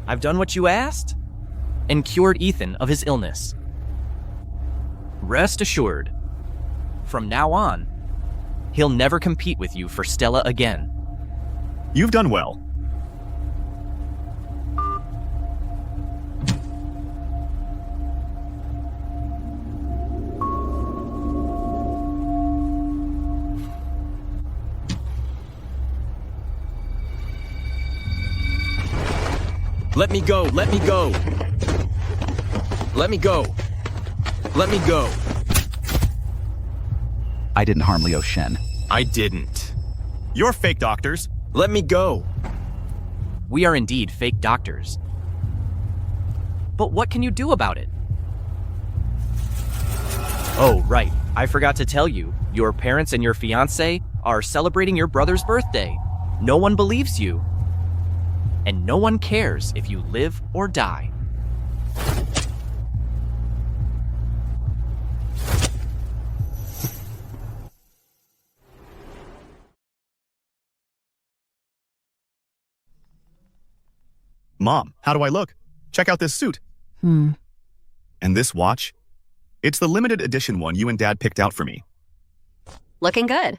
I've done what you asked and cured Yichen of his illness. Rest assured, from now on, he'll never compete with you for Stella again. You've done well. Let me go, let me go. Let me go. Let me go. I didn't harm Liu Shen. I didn't. You're fake doctors. Let me go. We are indeed fake doctors. But what can you do about it? Oh, right. I forgot to tell you, your parents and your fiancé are celebrating your brother's birthday. No one believes you. And no one cares if you live or die. Mom, how do I look? Check out this suit. And this watch? It's the limited edition one you and Dad picked out for me. Looking good.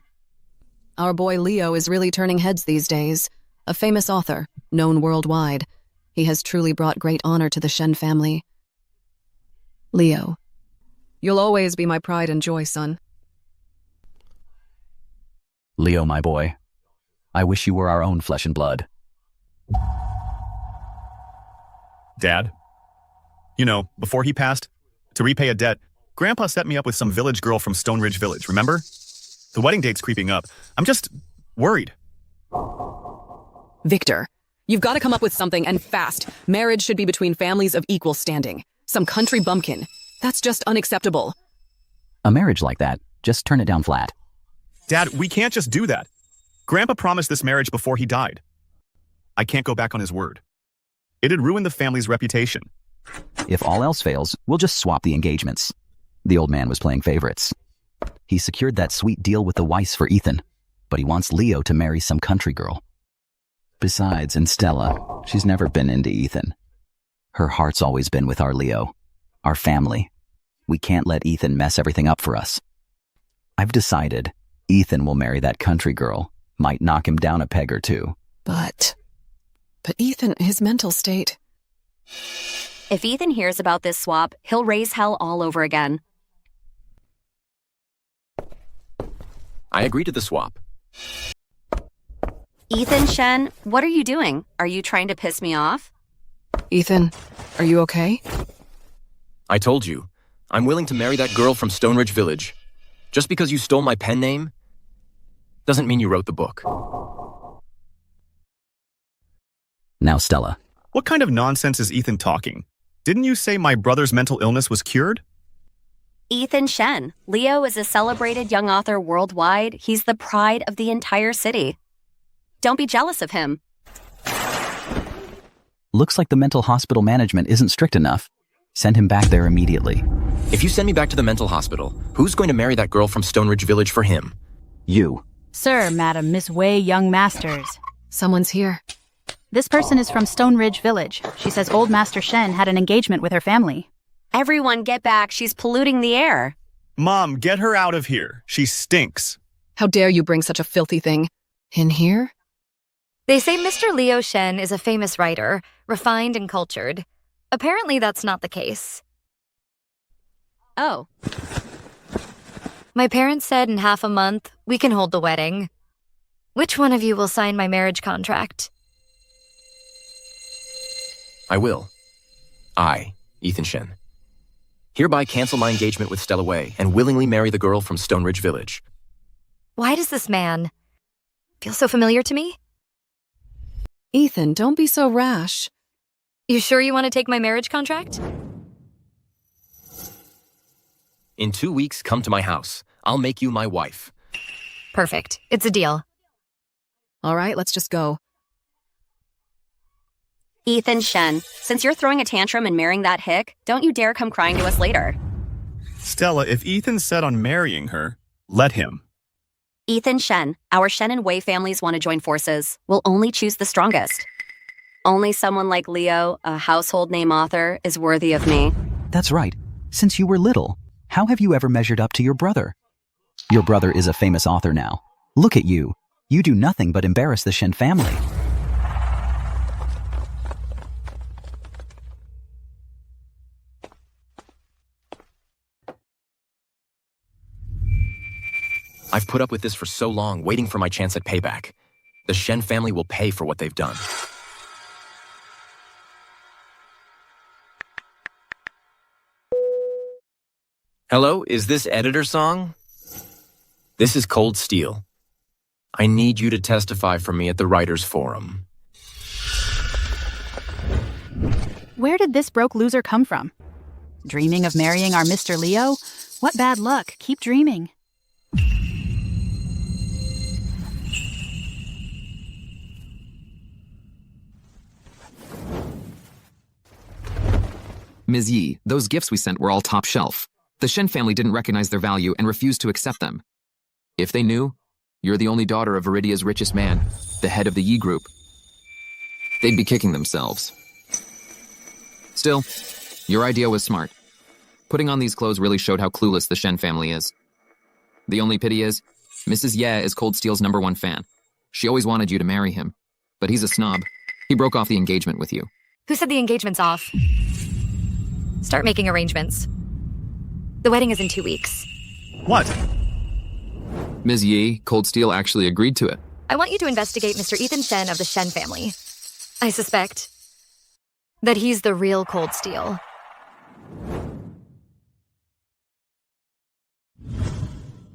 Our boy Leo is really turning heads these days. A famous author, known worldwide. He has truly brought great honor to the Shen family. Leo, you'll always be my pride and joy, son. Leo, my boy, I wish you were our own flesh and blood. Dad, you know, before he passed, to repay a debt, Grandpa set me up with some village girl from Stone Ridge Village, remember? The wedding date's creeping up. I'm just worried. Victor, you've got to come up with something, and fast. Marriage should be between families of equal standing. Some country bumpkin. That's just unacceptable. A marriage like that, just turn it down flat. Dad, we can't just do that. Grandpa promised this marriage before he died. I can't go back on his word. It'd ruin the family's reputation. If all else fails, we'll just swap the engagements. The old man was playing favorites. He secured that sweet deal with the Weiss for Yichen, but he wants Leo to marry some country girl. Besides, in Stella, she's never been into Yichen. Her heart's always been with our Leo, our family. We can't let Yichen mess everything up for us. I've decided Yichen will marry that country girl, might knock him down a peg or two. But Yichen, his mental state. If Yichen hears about this swap, he'll raise hell all over again. I agree to the swap. Yichen, Shen, what are you doing? Are you trying to piss me off? Yichen, are you okay? I told you, I'm willing to marry that girl from Stone Ridge Village. Just because you stole my pen name doesn't mean you wrote the book. Now, Stella. What kind of nonsense is Yichen talking? Didn't you say my brother's mental illness was cured? Yichen Shen. Leo is a celebrated young author worldwide. He's the pride of the entire city. Don't be jealous of him. Looks like the mental hospital management isn't strict enough. Send him back there immediately. If you send me back to the mental hospital, who's going to marry that girl from Stone Ridge Village for him? You. Sir, Madam, Miss Wei Young Masters. Someone's here. This person is from Stone Ridge Village. She says Old Master Shen had an engagement with her family. Everyone get back. She's polluting the air. Mom, get her out of here. She stinks. How dare you bring such a filthy thing in here? They say Mr. Leo Shen is a famous writer, refined and cultured. Apparently that's not the case. Oh. My parents said in half a month, we can hold the wedding. Which one of you will sign my marriage contract? I will. I, Yichen Shen, hereby cancel my engagement with Stella Wei and willingly marry the girl from Stone Ridge Village. Why does this man feel so familiar to me? Yichen, don't be so rash. You sure you want to take my marriage contract? In 2 weeks, come to my house. I'll make you my wife. Perfect. It's a deal. All right, let's just go. Yichen Shen, since you're throwing a tantrum and marrying that hick, don't you dare come crying to us later. Stella, if Yichen's set on marrying her, let him. Yichen Shen, our Shen and Wei families want to join forces. We'll only choose the strongest. Only someone like Leo, a household name author, is worthy of me. That's right. Since you were little, how have you ever measured up to your brother? Your brother is a famous author now. Look at you. You do nothing but embarrass the Shen family. I've put up with this for so long, waiting for my chance at payback. The Shen family will pay for what they've done. Hello, is this editor song? This is Cold Steel. I need you to testify for me at the Writers' Forum. Where did this broke loser come from? Dreaming of marrying our Mr. Leo? What bad luck. Keep dreaming. Ms. Yi, those gifts we sent were all top shelf. The Shen family didn't recognize their value and refused to accept them. If they knew, you're the only daughter of Viridia's richest man, the head of the Yi group, they'd be kicking themselves. Still, your idea was smart. Putting on these clothes really showed how clueless the Shen family is. The only pity is, Mrs. Ye is Cold Steel's #1 fan. She always wanted you to marry him, but he's a snob. He broke off the engagement with you. Who said the engagement's off? Start making arrangements. The wedding is in 2 weeks. What? Ms. Yi, Cold Steel actually agreed to it. I want you to investigate Mr. Yichen Shen of the Shen family. I suspect that he's the real Cold Steel.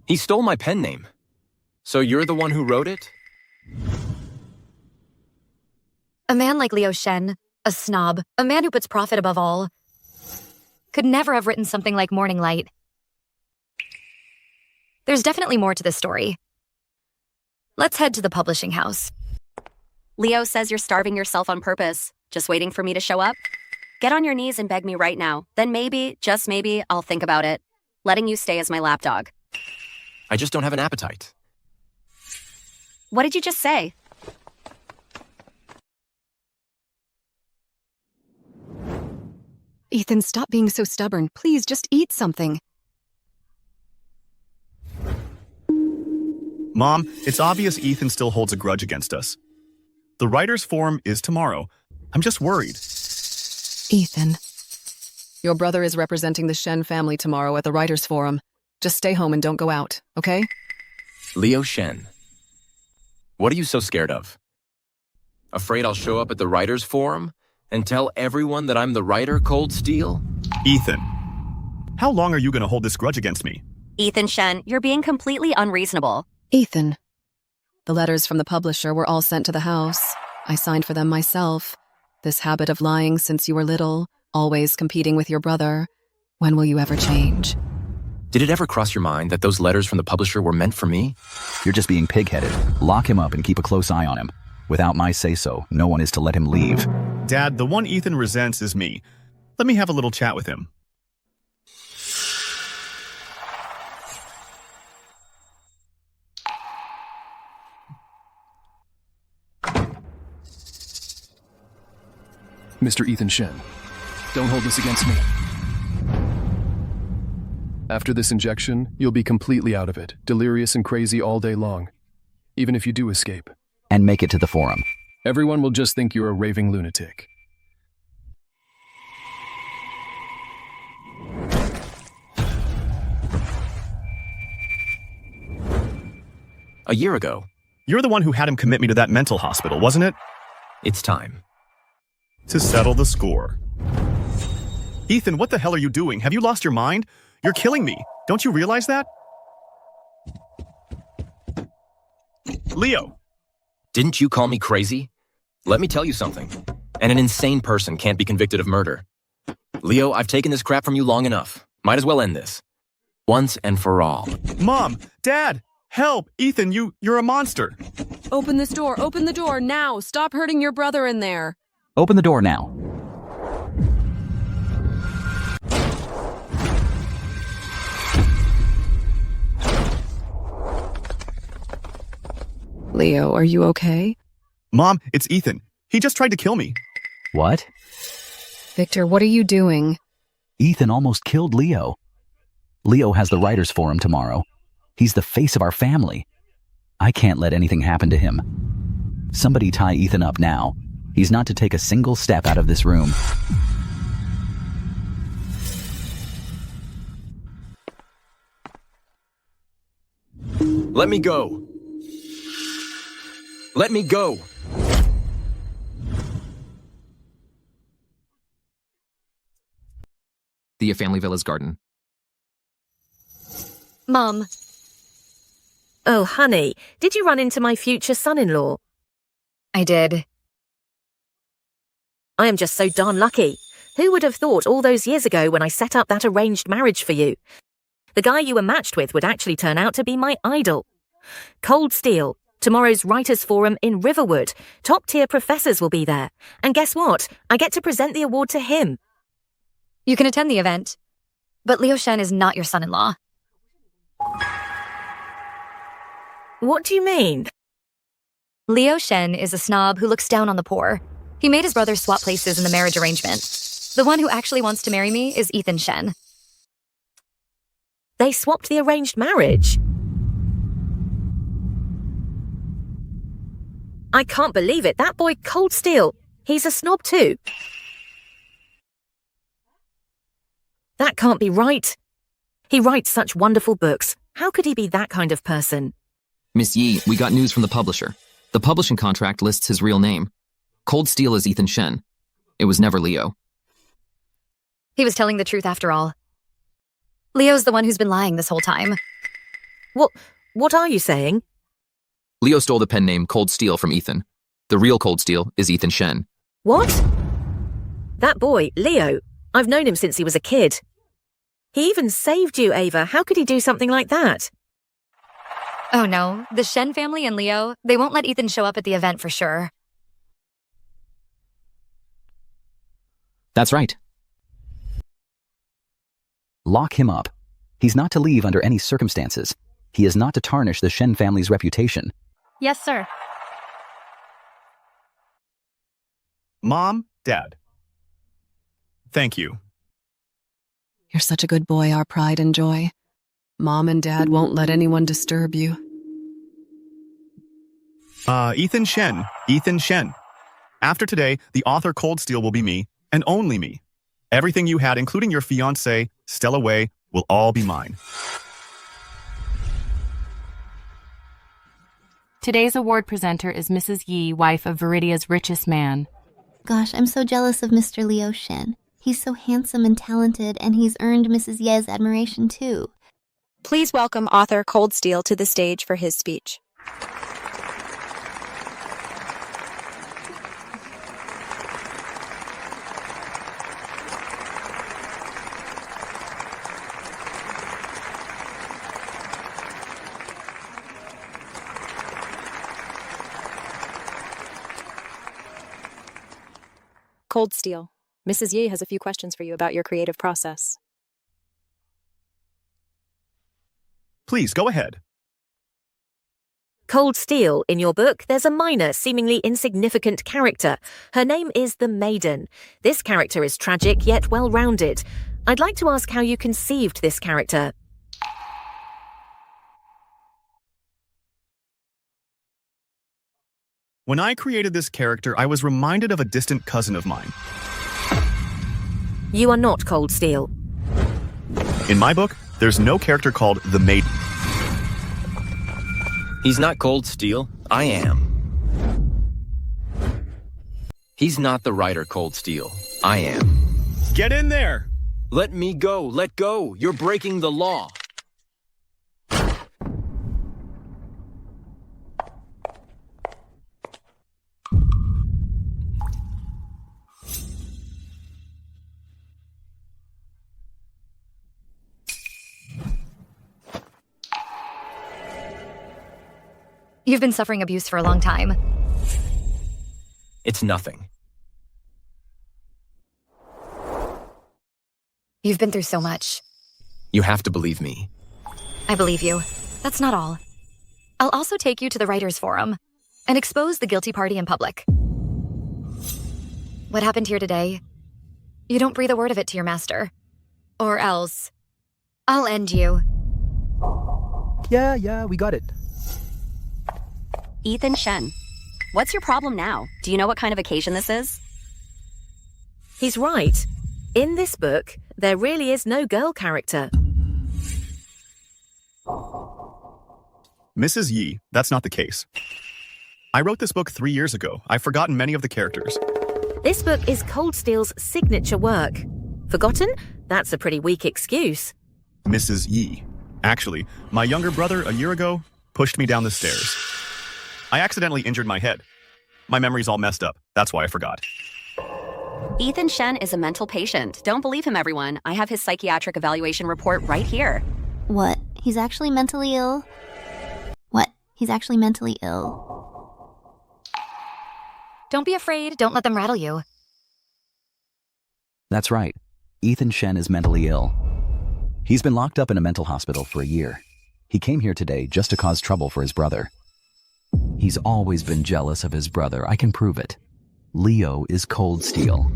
He stole my pen name. So you're the one who wrote it? A man like Leo Shen, a snob, a man who puts profit above all, could never have written something like Morning Light. There's definitely more to this story. Let's head to the publishing house. Leo says you're starving yourself on purpose, just waiting for me to show up. Get on your knees and beg me right now. Then maybe, just maybe, I'll think about it. Letting you stay as my lapdog. I just don't have an appetite. What did you just say? Ethan, stop being so stubborn. Please, just eat something. Mom, it's obvious Ethan still holds a grudge against us. The Writers' Forum is tomorrow. I'm just worried. Ethan. Your brother is representing the Shen family tomorrow at the Writers' Forum. Just stay home and don't go out, okay? Leo Shen. What are you so scared of? Afraid I'll show up at the Writers' Forum and tell everyone that I'm the writer, Cold Steel? Ethan, how long are you going to hold this grudge against me? Ethan Shen, you're being completely unreasonable. Ethan. The letters from the publisher were all sent to the house. I signed for them myself. This habit of lying since you were little, always competing with your brother. When will you ever change? Did it ever cross your mind that those letters from the publisher were meant for me? You're just being pig-headed. Lock him up and keep a close eye on him. Without my say-so, no one is to let him leave. Dad, the one Ethan resents is me. Let me have a little chat with him. Mr. Ethan Shen, don't hold this against me. After this injection, you'll be completely out of it, delirious and crazy all day long, even if you do escape. And make it to the forum. Everyone will just think you're a raving lunatic. A year ago. You're the one who had him commit me to that mental hospital, wasn't it? It's time. To settle the score. Ethan, what the hell are you doing? Have you lost your mind? You're killing me. Don't you realize that? Leo! Didn't you call me crazy? Let me tell you something. And an insane person can't be convicted of murder. Leo, I've taken this crap from you long enough. Might as well end this. Once and for all. Mom! Dad! Help! Ethan, you're a monster! Open this door. Open the door now. Stop hurting your brother in there. Open the door now. Leo, are you okay? Mom, it's Ethan. He just tried to kill me. What? Victor, what are you doing? Ethan almost killed Leo. Leo has the writers' forum tomorrow. He's the face of our family. I can't let anything happen to him. Somebody tie Ethan up now. He's not to take a single step out of this room. Let me go. Let me go. The family villa's garden. Mom, Oh, honey, did you run into my future son-in-law? I did. I am just so darn lucky. Who would have thought all those years ago when I set up that arranged marriage for you? The guy you were matched with would actually turn out to be my idol. Cold Steel, tomorrow's writers' forum in Riverwood. Top-tier professors will be there. And guess what? I get to present the award to him. You can attend the event. But Leo Shen is not your son-in-law. What do you mean? Leo Shen is a snob who looks down on the poor. He made his brother swap places in the marriage arrangement. The one who actually wants to marry me is Ethan Shen. They swapped the arranged marriage? I can't believe it. That boy Cold Steel, he's a snob too. That can't be right. He writes such wonderful books. How could he be that kind of person? Miss Yi, we got news from the publisher. The publishing contract lists his real name. Cold Steel is Ethan Shen. It was never Leo. He was telling the truth after all. Leo's the one who's been lying this whole time. What are you saying? Leo stole the pen name Cold Steel from Ethan. The real Cold Steel is Ethan Shen. What? That boy, Leo, I've known him since he was a kid. He even saved you, Ava. How could he do something like that? Oh no, the Shen family and Leo, they won't let Ethan show up at the event for sure. That's right. Lock him up. He's not to leave under any circumstances. He is not to tarnish the Shen family's reputation. Yes, sir. Mom, Dad. Thank you. You're such a good boy, our pride and joy. Mom and Dad won't let anyone disturb you. Ethan Shen. Ethan Shen. After today, the author Cold Steel will be me, and only me. Everything you had, including your fiancée, Stella Wei, will all be mine. Today's award presenter is Mrs. Yi, wife of Viridia's richest man. Gosh, I'm so jealous of Mr. Leo Shen. He's so handsome and talented, and he's earned Mrs. Ye's admiration too. Please welcome author Cold Steel to the stage for his speech. Cold Steel, Mrs. Ye has a few questions for you about your creative process. Please, go ahead. Cold Steel, in your book, there's a minor, seemingly insignificant character. Her name is the Maiden. This character is tragic, yet well-rounded. I'd like to ask how you conceived this character. When I created this character, I was reminded of a distant cousin of mine. You are not Cold Steel. In my book, there's no character called the Maiden. He's not Cold Steel. I am. He's not the writer Cold Steel. I am. Get in there! Let me go. Let go. You're breaking the law. You've been suffering abuse for a long time. It's nothing. You've been through so much. You have to believe me. I believe you. That's not all. I'll also take you to the writers' forum and expose the guilty party in public. what happened here today, you don't breathe a word of it to your master. Or else, I'll end you. Yeah, we got it. Yichen Shen, what's your problem now? Do you know what kind of occasion this is? He's right. In this book, there really is no girl character. Mrs. Yi, that's not the case. I wrote this book 3 years ago. I've forgotten many of the characters. This book is Cold Steel's signature work. Forgotten? That's a pretty weak excuse. Mrs. Yi. Actually, my younger brother, a year ago, pushed me down the stairs. I accidentally injured my head. My memory's all messed up. That's why I forgot. Yichen Shen is a mental patient. Don't believe him, everyone. I have his psychiatric evaluation report right here. What? He's actually mentally ill? What? He's actually mentally ill? Don't be afraid. Don't let them rattle you. That's right. Yichen Shen is mentally ill. He's been locked up in a mental hospital for a year. He came here today just to cause trouble for his brother. He's always been jealous of his brother. I can prove it. Leo is cold steel.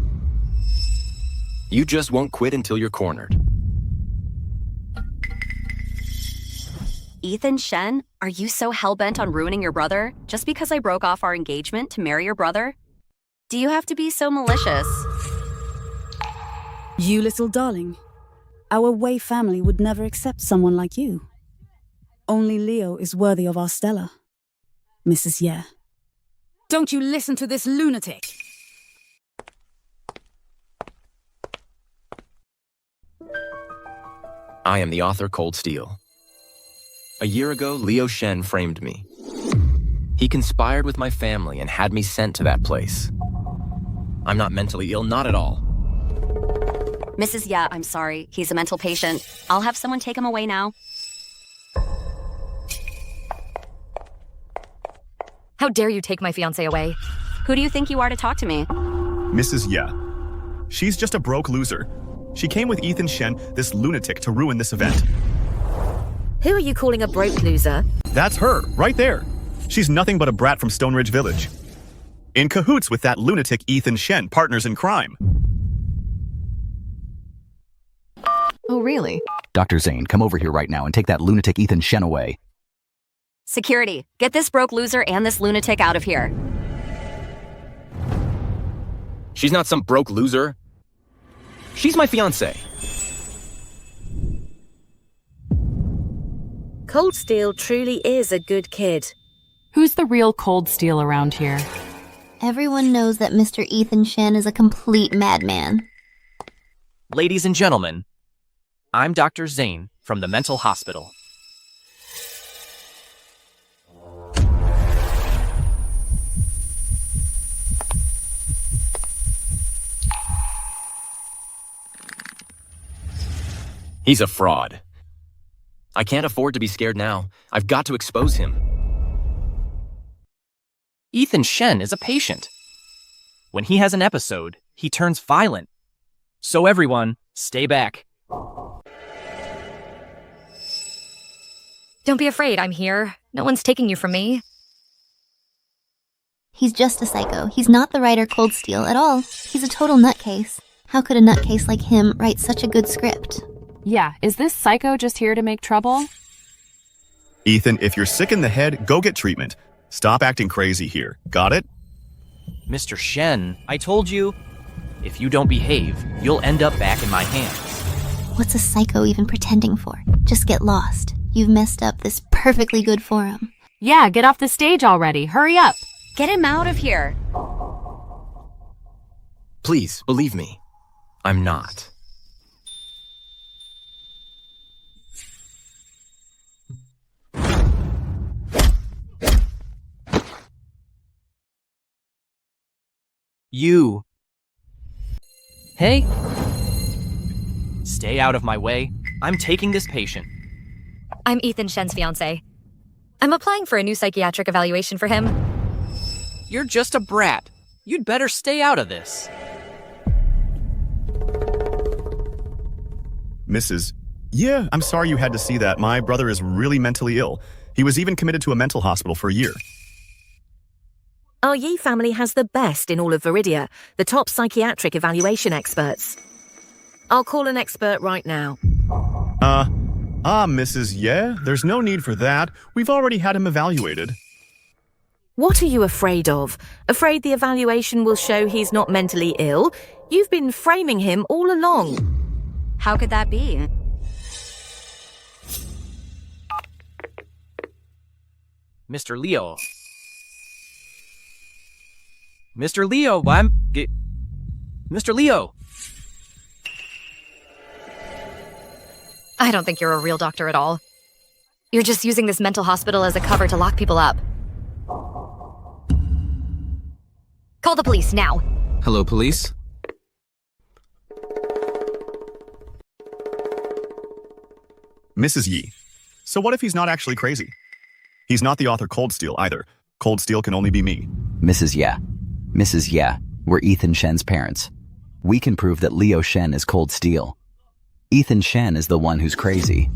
You just won't quit until you're cornered. Yichen Shen, are you so hell-bent on ruining your brother just because I broke off our engagement to marry your brother? Do you have to be so malicious? You little darling. Our Wei family would never accept someone like you. Only Leo is worthy of our Stella. Mrs. Ye. Don't you listen to this lunatic! I am the author Cold Steel. A year ago, Leo Shen framed me. He conspired with my family and had me sent to that place. I'm not mentally ill, not at all. Mrs. Ye, I'm sorry. He's a mental patient. I'll have someone take him away now. How dare you take my fiancé away? Who do you think you are to talk to me? Mrs. Ye. She's just a broke loser. She came with Yichen Shen, this lunatic, to ruin this event. Who are you calling a broke loser? That's her, right there. She's nothing but a brat from Stone Ridge Village. In cahoots with that lunatic Yichen Shen, partners in crime. Oh, really? Dr. Zane, come over here right now and take that lunatic Yichen Shen away. Security, get this broke loser and this lunatic out of here. She's not some broke loser. She's my fiancée. Cold Steel truly is a good kid. Who's the real Cold Steel around here? Everyone knows that Mr. Yichen Shen is a complete madman. Ladies and gentlemen, I'm Dr. Zane from the mental hospital. He's a fraud. I can't afford to be scared now. I've got to expose him. Yichen Shen is a patient. When he has an episode, he turns violent. So everyone, stay back. Don't be afraid, I'm here. No one's taking you from me. He's just a psycho. He's not the writer Cold Steel at all. He's a total nutcase. How could a nutcase like him write such a good script? Yeah, is this psycho just here to make trouble? Ethan, if you're sick in the head, go get treatment. Stop acting crazy here. Got it? Mr. Shen, I told you, if you don't behave, you'll end up back in my hands. What's a psycho even pretending for? Just get lost. You've messed up this perfectly good forum. Yeah, get off the stage already. Hurry up. Get him out of here. Please, believe me. I'm not. You. Hey. Stay out of my way. I'm taking this patient. I'm Yichen Shen's fiancé. I'm applying for a new psychiatric evaluation for him. You're just a brat. You'd better stay out of this. Mrs. Yeah, I'm sorry you had to see that. My brother is really mentally ill. He was even committed to a mental hospital for a year. Our Ye family has the best in all of Viridia, the top psychiatric evaluation experts. I'll call an expert right now. Mrs. Ye, there's no need for that. We've already had him evaluated. What are you afraid of? Afraid the evaluation will show he's not mentally ill? You've been framing him all along. How could that be? Mr. Leo. Mr. Leo, Mr. Leo! I don't think you're a real doctor at all. You're just using this mental hospital as a cover to lock people up. Call the police now. Hello, police? Mrs. Yi, so what if he's not actually crazy? He's not the author Cold Steel either. Cold Steel can only be me. Mrs. Ye, we're Ethan Shen's parents. We can prove that Leo Shen is Cold Steel. Ethan Shen is the one who's crazy.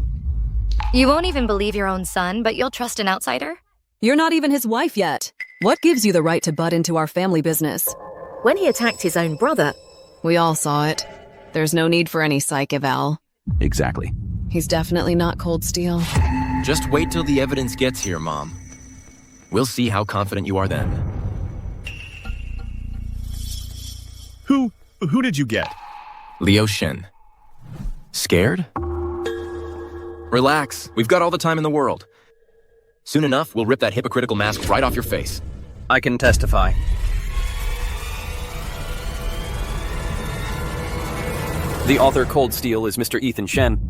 You won't even believe your own son, but you'll trust an outsider? You're not even his wife yet. What gives you the right to butt into our family business? When he attacked his own brother. We all saw it. There's no need for any psych eval. Exactly. He's definitely not Cold Steel. Just wait till the evidence gets here, Mom. We'll see how confident you are then. Who did you get? Leo Shen. Scared? Relax. We've got all the time in the world. Soon enough, we'll rip that hypocritical mask right off your face. I can testify. The author Cold Steel is Mr. Ethan Shen.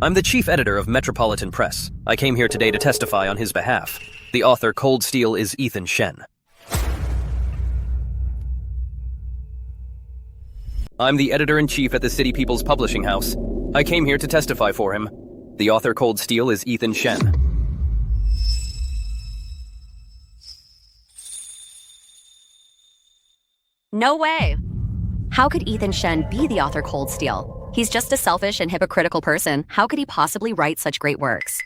I'm the chief editor of Metropolitan Press. I came here today to testify on his behalf. The author Cold Steel is Ethan Shen. I'm the editor-in-chief at the City People's Publishing House. I came here to testify for him. The author Cold Steel is Ethan Shen. No way! How could Ethan Shen be the author Cold Steel? He's just a selfish and hypocritical person. How could he possibly write such great works?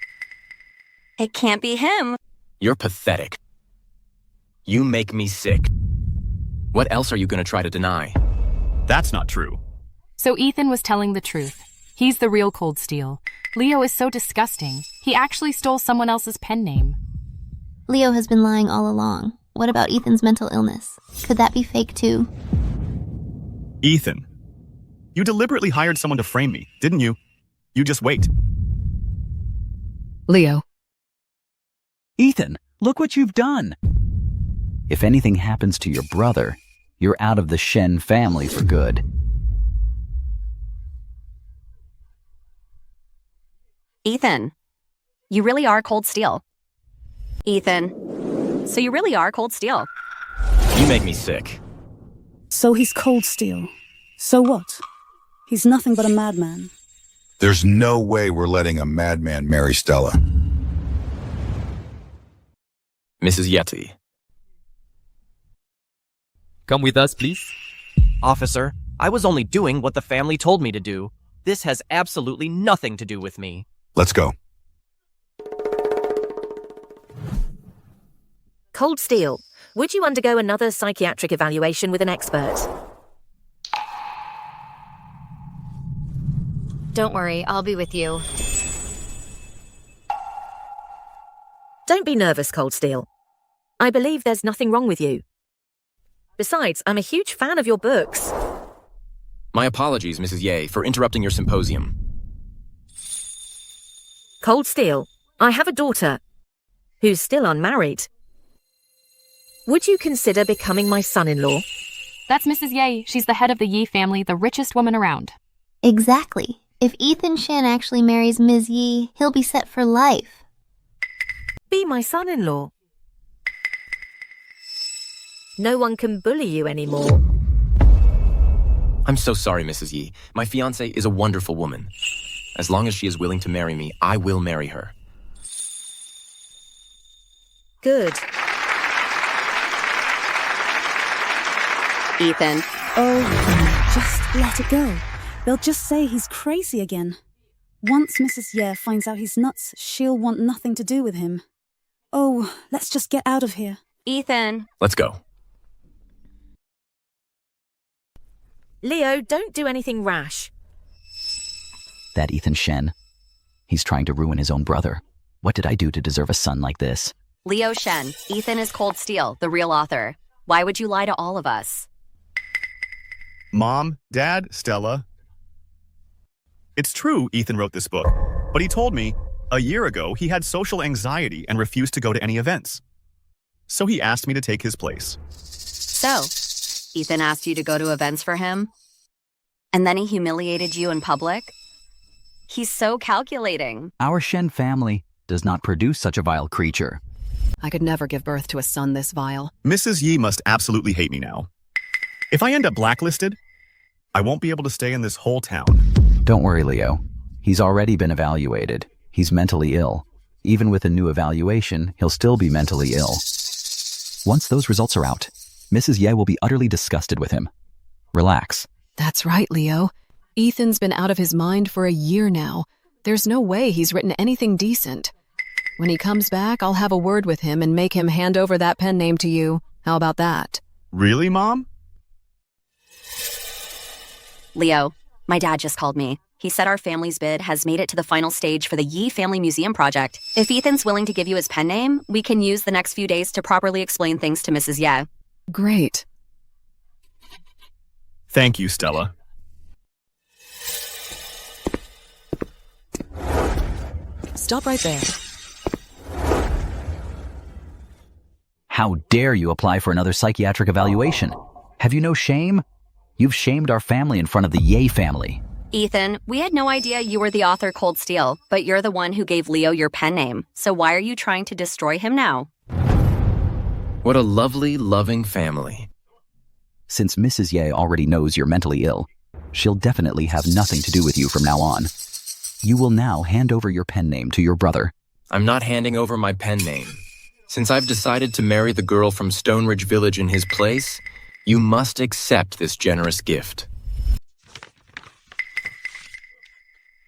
It can't be him. You're pathetic. You make me sick. What else are you going to try to deny? That's not true. So Ethan was telling the truth. He's the real Cold Steel. Leo is so disgusting. He actually stole someone else's pen name. Leo has been lying all along. What about Ethan's mental illness? Could that be fake too? Ethan, you deliberately hired someone to frame me, didn't you? You just wait. Leo. Ethan, look what you've done. If anything happens to your brother, you're out of the Shen family for good. Ethan, you really are Cold Steel. Ethan, so you really are Cold Steel. You make me sick. So he's Cold Steel. So what? He's nothing but a madman. There's no way we're letting a madman marry Stella. Mrs. Yeti. Come with us, please. Officer, I was only doing what the family told me to do. This has absolutely nothing to do with me. Let's go. Cold Steel, would you undergo another psychiatric evaluation with an expert? Don't worry, I'll be with you. Don't be nervous, Cold Steel. I believe there's nothing wrong with you. Besides, I'm a huge fan of your books. My apologies, Mrs. Ye, for interrupting your symposium. Cold Steel, I have a daughter who's still unmarried. Would you consider becoming my son-in-law? That's Mrs. Ye. She's the head of the Yi family, the richest woman around. Exactly. If Ethan Shen actually marries Ms. Yi, he'll be set for life. Be my son-in-law. No one can bully you anymore. I'm so sorry, Mrs. Yi. My fiancée is a wonderful woman. As long as she is willing to marry me, I will marry her. Good. Ethan. Oh, just let it go. They'll just say he's crazy again. Once Mrs. Ye finds out he's nuts, she'll want nothing to do with him. Oh, let's just get out of here. Ethan. Let's go. Leo, don't do anything rash. That Yichen Shen. He's trying to ruin his own brother. What did I do to deserve a son like this? Leo Shen. Ethan is Cold Steel, the real author. Why would you lie to all of us? Mom, Dad, Stella. It's true Ethan wrote this book, but he told me a year ago he had social anxiety and refused to go to any events. So he asked me to take his place. So, Ethan asked you to go to events for him? And then he humiliated you in public? He's so calculating. Our Shen family does not produce such a vile creature. I could never give birth to a son this vile. Mrs. Yi must absolutely hate me now. If I end up blacklisted, I won't be able to stay in this whole town. Don't worry, Leo. He's already been evaluated. He's mentally ill. Even with a new evaluation, he'll still be mentally ill. Once those results are out, Mrs. Ye will be utterly disgusted with him. Relax. That's right, Leo. Ethan's been out of his mind for a year now. There's no way he's written anything decent. When he comes back, I'll have a word with him and make him hand over that pen name to you. How about that? Really, Mom? Leo, my dad just called me. He said our family's bid has made it to the final stage for the Yi Family Museum project. If Ethan's willing to give you his pen name, we can use the next few days to properly explain things to Mrs. Ye. Great. Thank you, Stella. Stop right there. How dare you apply for another psychiatric evaluation? Have you no shame? You've shamed our family in front of the Ye family. Ethan, we had no idea you were the author Cold Steel, but you're the one who gave Leo your pen name. So why are you trying to destroy him now? What a lovely, loving family. Since Mrs. Ye already knows you're mentally ill, she'll definitely have nothing to do with you from now on. You will now hand over your pen name to your brother. I'm not handing over my pen name. Since I've decided to marry the girl from Stoneridge Village in his place, you must accept this generous gift.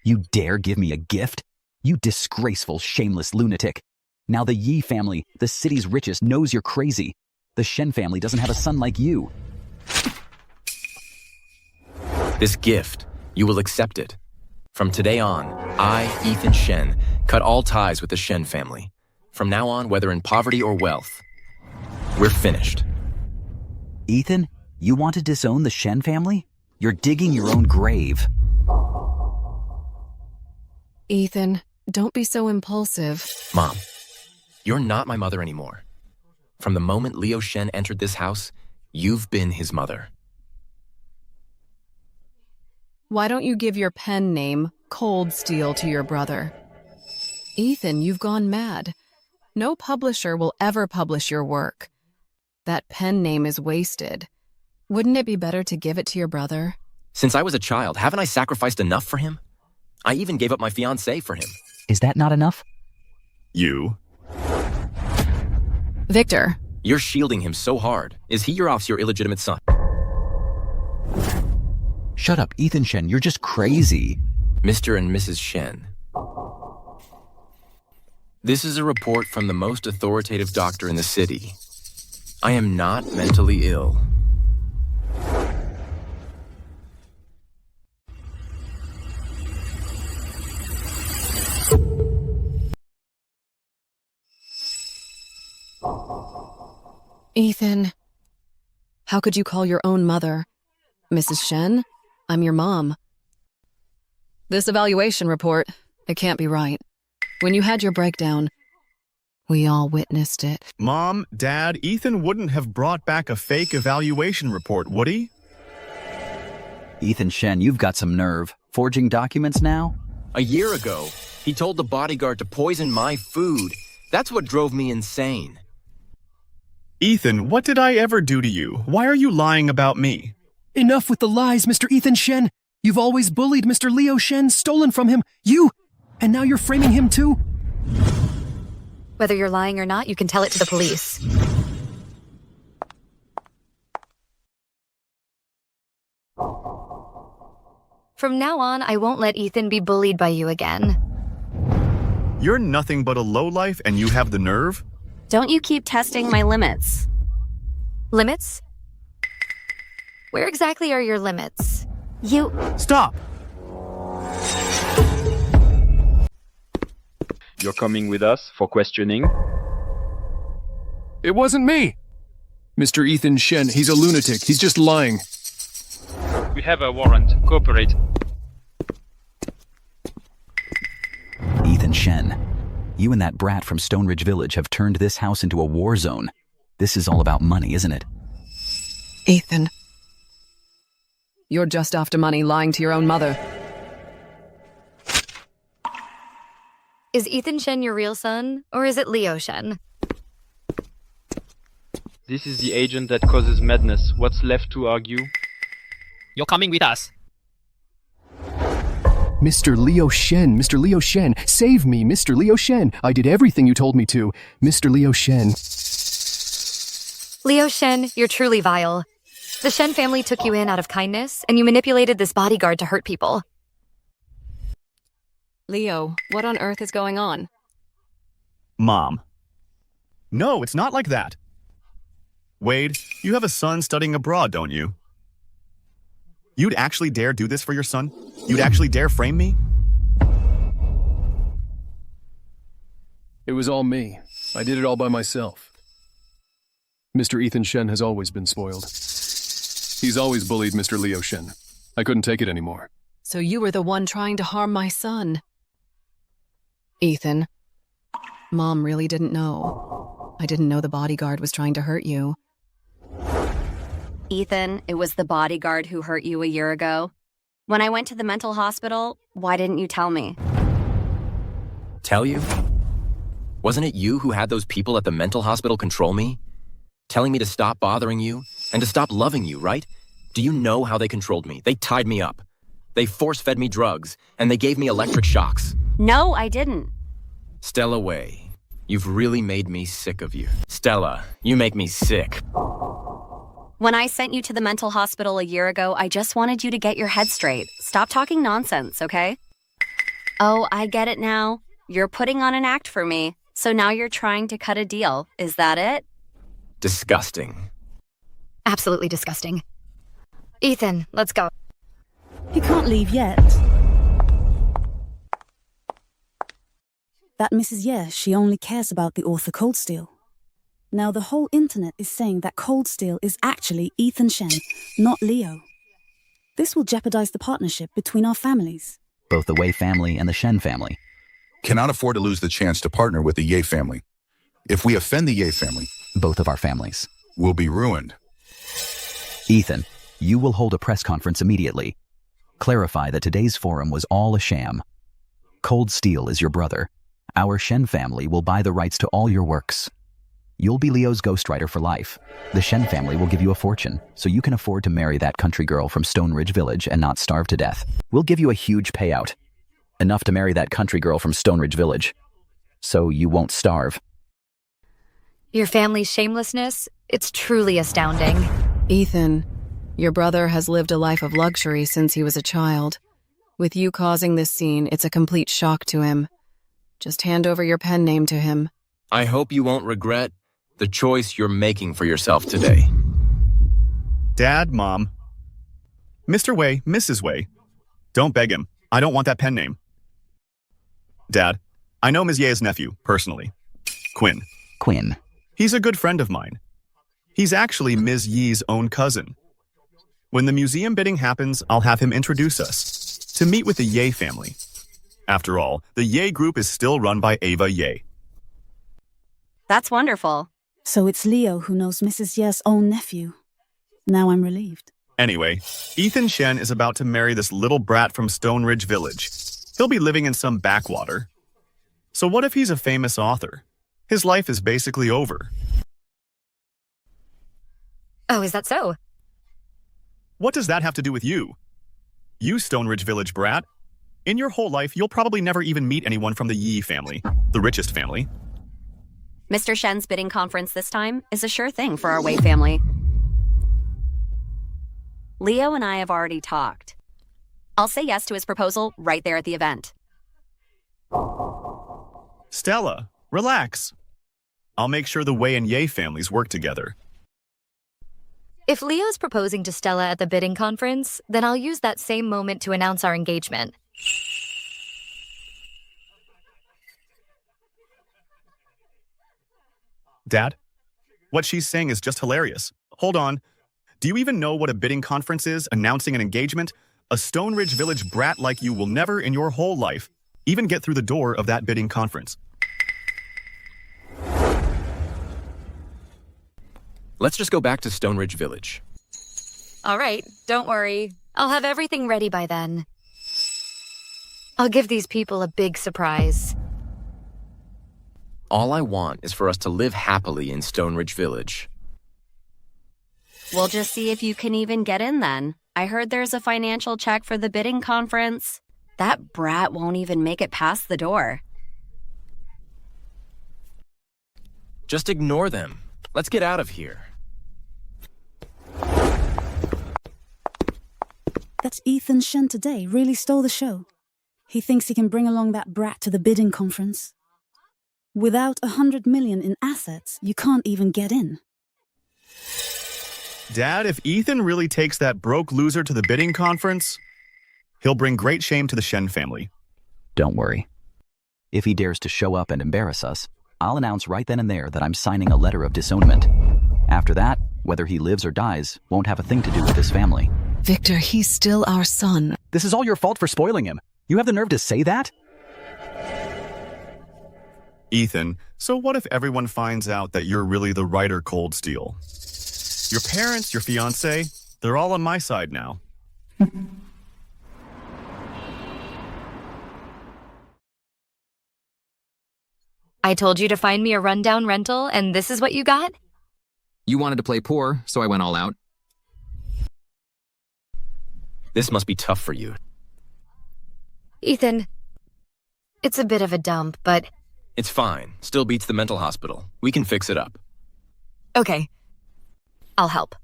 You dare give me a gift? You disgraceful, shameless lunatic. Now the Yi family, the city's richest, knows you're crazy. The Shen family doesn't have a son like you. This gift, you will accept it. From today on, I, Yichen Shen, cut all ties with the Shen family. From now on, whether in poverty or wealth, we're finished. Ethan, you want to disown the Shen family? You're digging your own grave. Ethan, don't be so impulsive. Mom, you're not my mother anymore. From the moment Leo Shen entered this house, you've been his mother. Why don't you give your pen name, Cold Steel, to your brother? Ethan, you've gone mad. No publisher will ever publish your work. That pen name is wasted. Wouldn't it be better to give it to your brother? Since I was a child, haven't I sacrificed enough for him? I even gave up my fiancée for him. Is that not enough? You? Victor. You're shielding him so hard. Is he your illegitimate son? Shut up, Yichen Shen. You're just crazy. Mr. and Mrs. Shen. This is a report from the most authoritative doctor in the city. I am not mentally ill. Ethan, how could you call your own mother? Mrs. Shen, I'm your mom. This evaluation report, it can't be right. When you had your breakdown, we all witnessed it. Mom, Dad, Ethan wouldn't have brought back a fake evaluation report, would he? Yichen Shen, you've got some nerve. Forging documents now? A year ago, he told the bodyguard to poison my food. That's what drove me insane. Ethan, what did I ever do to you? Why are you lying about me? Enough with the lies, Mr. Yichen Shen. You've always bullied Mr. Leo Shen, stolen from him. And now you're framing him too? Whether you're lying or not, you can tell it to the police. From now on, I won't let Ethan be bullied by you again. You're nothing but a lowlife and you have the nerve? Don't you keep testing my limits. Limits? Where exactly are your limits? You... Stop! You're coming with us for questioning? It wasn't me! Mr. Yichen Shen, he's a lunatic. He's just lying. We have a warrant. Cooperate. Yichen Shen, you and that brat from Stone Ridge Village have turned this house into a war zone. This is all about money, isn't it? Yichen. You're just after money, lying to your own mother. Is Yichen Shen your real son, or is it Leo Shen? This is the agent that causes madness. What's left to argue? You're coming with us. Mr. Leo Shen, Mr. Leo Shen, save me, Mr. Leo Shen. I did everything you told me to. Mr. Leo Shen. Leo Shen, you're truly vile. The Shen family took you in out of kindness, and you manipulated this bodyguard to hurt people. Leo, what on earth is going on? Mom. No, it's not like that. Wade, you have a son studying abroad, don't you? You'd actually dare do this for your son? You'd actually dare frame me? It was all me. I did it all by myself. Mr. Yichen Shen has always been spoiled. He's always bullied Mr. Leo Shen. I couldn't take it anymore. So you were the one trying to harm my son. Yichen, Mom really didn't know. I didn't know the bodyguard was trying to hurt you. Yichen, it was the bodyguard who hurt you a year ago. When I went to the mental hospital, why didn't you tell me? Tell you? Wasn't it you who had those people at the mental hospital control me? Telling me to stop bothering you and to stop loving you, right? Do you know how they controlled me? They tied me up. They force-fed me drugs, and they gave me electric shocks. No, I didn't. Stella Wei, you've really made me sick of you. Stella, you make me sick. When I sent you to the mental hospital a year ago, I just wanted you to get your head straight. Stop talking nonsense, okay? Oh, I get it now. You're putting on an act for me, so now you're trying to cut a deal. Is that it? Disgusting. Absolutely disgusting. Yichen, let's go. He can't leave yet. That Mrs. Ye, she only cares about the author Cold Steel. Now the whole internet is saying that Cold Steel is actually Yichen Shen, not Leo. This will jeopardize the partnership between our families. Both the Wei family and the Shen family. Cannot afford to lose the chance to partner with the Ye family. If we offend the Ye family, both of our families will be ruined. Yichen, you will hold a press conference immediately. Clarify that today's forum was all a sham. Cold Steel is your brother. Our Shen family will buy the rights to all your works. You'll be Leo's ghostwriter for life. The Shen family will give you a fortune, so you can afford to marry that country girl from Stone Ridge Village and not starve to death. We'll give you a huge payout. Enough to marry that country girl from Stone Ridge Village. So you won't starve. Your family's shamelessness, it's truly astounding. Yichen, your brother has lived a life of luxury since he was a child. With you causing this scene, it's a complete shock to him. Just hand over your pen name to him. I hope you won't regret the choice you're making for yourself today. Dad, Mom. Mr. Wei, Mrs. Wei. Don't beg him. I don't want that pen name. Dad, I know Ms. Ye's nephew, personally. Quinn. Quinn. He's a good friend of mine. He's actually Ms. Yi's own cousin. When the museum bidding happens, I'll have him introduce us to meet with the Ye family. After all, the Ye group is still run by Ava Ye. That's wonderful. So it's Leo who knows Mrs. Ye's own nephew. Now I'm relieved. Anyway, Yichen Shen is about to marry this little brat from Stone Ridge Village. He'll be living in some backwater. So what if he's a famous author? His life is basically over. Oh, is that so? What does that have to do with you? You Stone Ridge Village brat. In your whole life, you'll probably never even meet anyone from the Yi family, the richest family. Mr. Shen's bidding conference this time is a sure thing for our Wei family. Leo and I have already talked. I'll say yes to his proposal right there at the event. Stella, relax. I'll make sure the Wei and Ye families work together. If Leo's proposing to Stella at the bidding conference, then I'll use that same moment to announce our engagement. Dad, what she's saying is just hilarious. Hold on. Do you even know what a bidding conference is, announcing an engagement? A Stone Ridge Village brat like you will never in your whole life even get through the door of that bidding conference. Let's just go back to Stone Ridge Village. All right, don't worry. I'll have everything ready by then. I'll give these people a big surprise. All I want is for us to live happily in Stone Ridge Village. We'll just see if you can even get in then. I heard there's a financial check for the bidding conference. That brat won't even make it past the door. Just ignore them. Let's get out of here. That Yichen Shen today really stole the show. He thinks he can bring along that brat to the bidding conference. Without 100 million in assets, you can't even get in. Dad, if Yichen really takes that broke loser to the bidding conference, he'll bring great shame to the Shen family. Don't worry. If he dares to show up and embarrass us, I'll announce right then and there that I'm signing a letter of disownment. After that, whether he lives or dies won't have a thing to do with his family. Victor, he's still our son. This is all your fault for spoiling him. You have the nerve to say that? Yichen, so what if everyone finds out that you're really the writer Cold Steel? Your parents, your fiancé, they're all on my side now. I told you to find me a rundown rental, and this is what you got? You wanted to play poor, so I went all out. This must be tough for you. Yichen, it's a bit of a dump, but... It's fine. Still beats the mental hospital. We can fix it up. Okay. I'll help.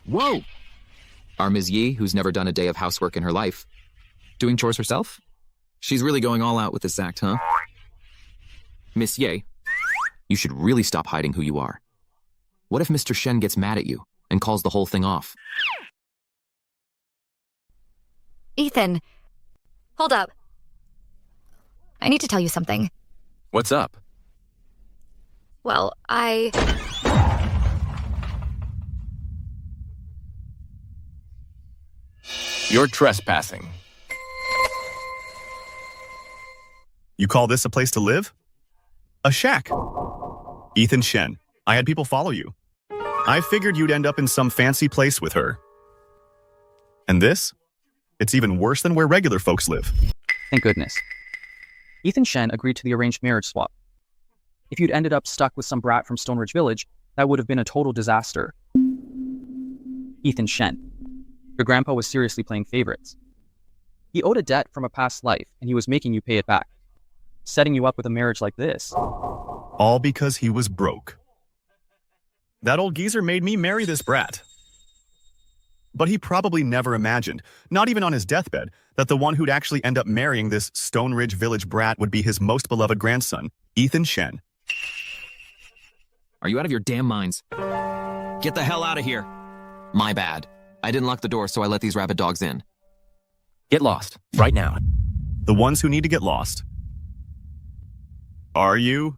Whoa! Our Ms. Yi, who's never done a day of housework in her life. Doing chores herself? She's really going all out with this act, huh? Miss Ye, you should really stop hiding who you are. What if Mr. Shen gets mad at you and calls the whole thing off? Yichen, hold up. I need to tell you something. What's up? Well, You're trespassing. You call this a place to live? A shack. Yichen Shen, I had people follow you. I figured you'd end up in some fancy place with her. And this? It's even worse than where regular folks live. Thank goodness. Yichen Shen agreed to the arranged marriage swap. If you'd ended up stuck with some brat from Stone Ridge Village, that would have been a total disaster. Yichen Shen. Your grandpa was seriously playing favorites. He owed a debt from a past life, and he was making you pay it back. Setting you up with a marriage like this. All because he was broke. That old geezer made me marry this brat. But he probably never imagined, not even on his deathbed, that the one who'd actually end up marrying this Stone Ridge Village brat would be his most beloved grandson, Yichen Shen. Are you out of your damn minds? Get the hell out of here. My bad. I didn't lock the door, so I let these rabid dogs in. Get lost, right now. The ones who need to get lost. Are you?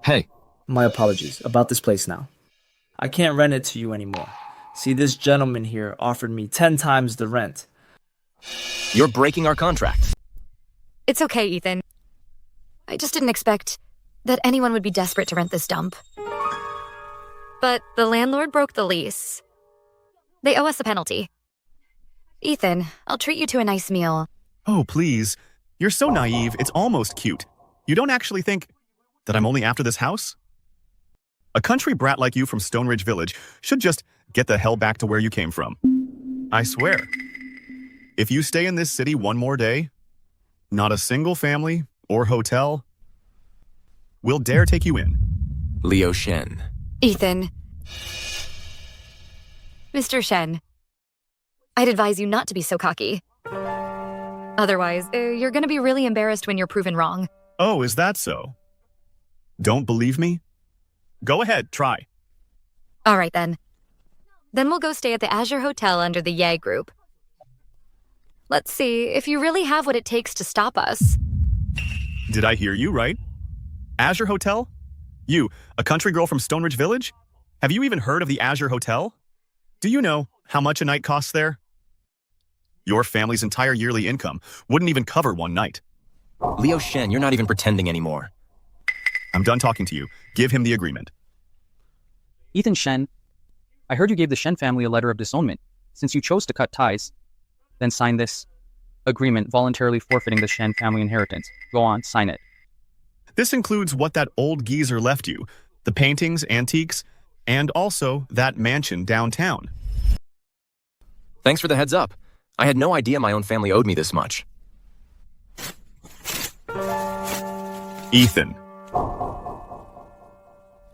Hey. My apologies about this place now. I can't rent it to you anymore. See, this gentleman here offered me 10 times the rent. You're breaking our contract. It's okay, Yichen. I just didn't expect that anyone would be desperate to rent this dump. But the landlord broke the lease. They owe us a penalty. Yichen, I'll treat you to a nice meal. Oh, please. You're so naive, it's almost cute. You don't actually think that I'm only after this house? A country brat like you from Stone Ridge Village should just get the hell back to where you came from. I swear. If you stay in this city one more day, not a single family or hotel will dare take you in. Leo Shen. Yichen. Mr. Shen, I'd advise you not to be so cocky. Otherwise, you're gonna be really embarrassed when you're proven wrong. Oh, is that so? Don't believe me? Go ahead, try. All right, then. Then we'll go stay at the Azure Hotel under the Ye group. Let's see if you really have what it takes to stop us. Did I hear you right? Azure Hotel? You, a country girl from Stonebridge Village? Have you even heard of the Azure Hotel? Do you know how much a night costs there? Your family's entire yearly income wouldn't even cover one night. Leo Shen, you're not even pretending anymore. I'm done talking to you. Give him the agreement. Yichen Shen, I heard you gave the Shen family a letter of disownment. Since you chose to cut ties, then sign this agreement voluntarily forfeiting the Shen family inheritance. Go on, sign it. This includes what that old geezer left you, the paintings, antiques, and also that mansion downtown. Thanks for the heads up. I had no idea my own family owed me this much. Ethan.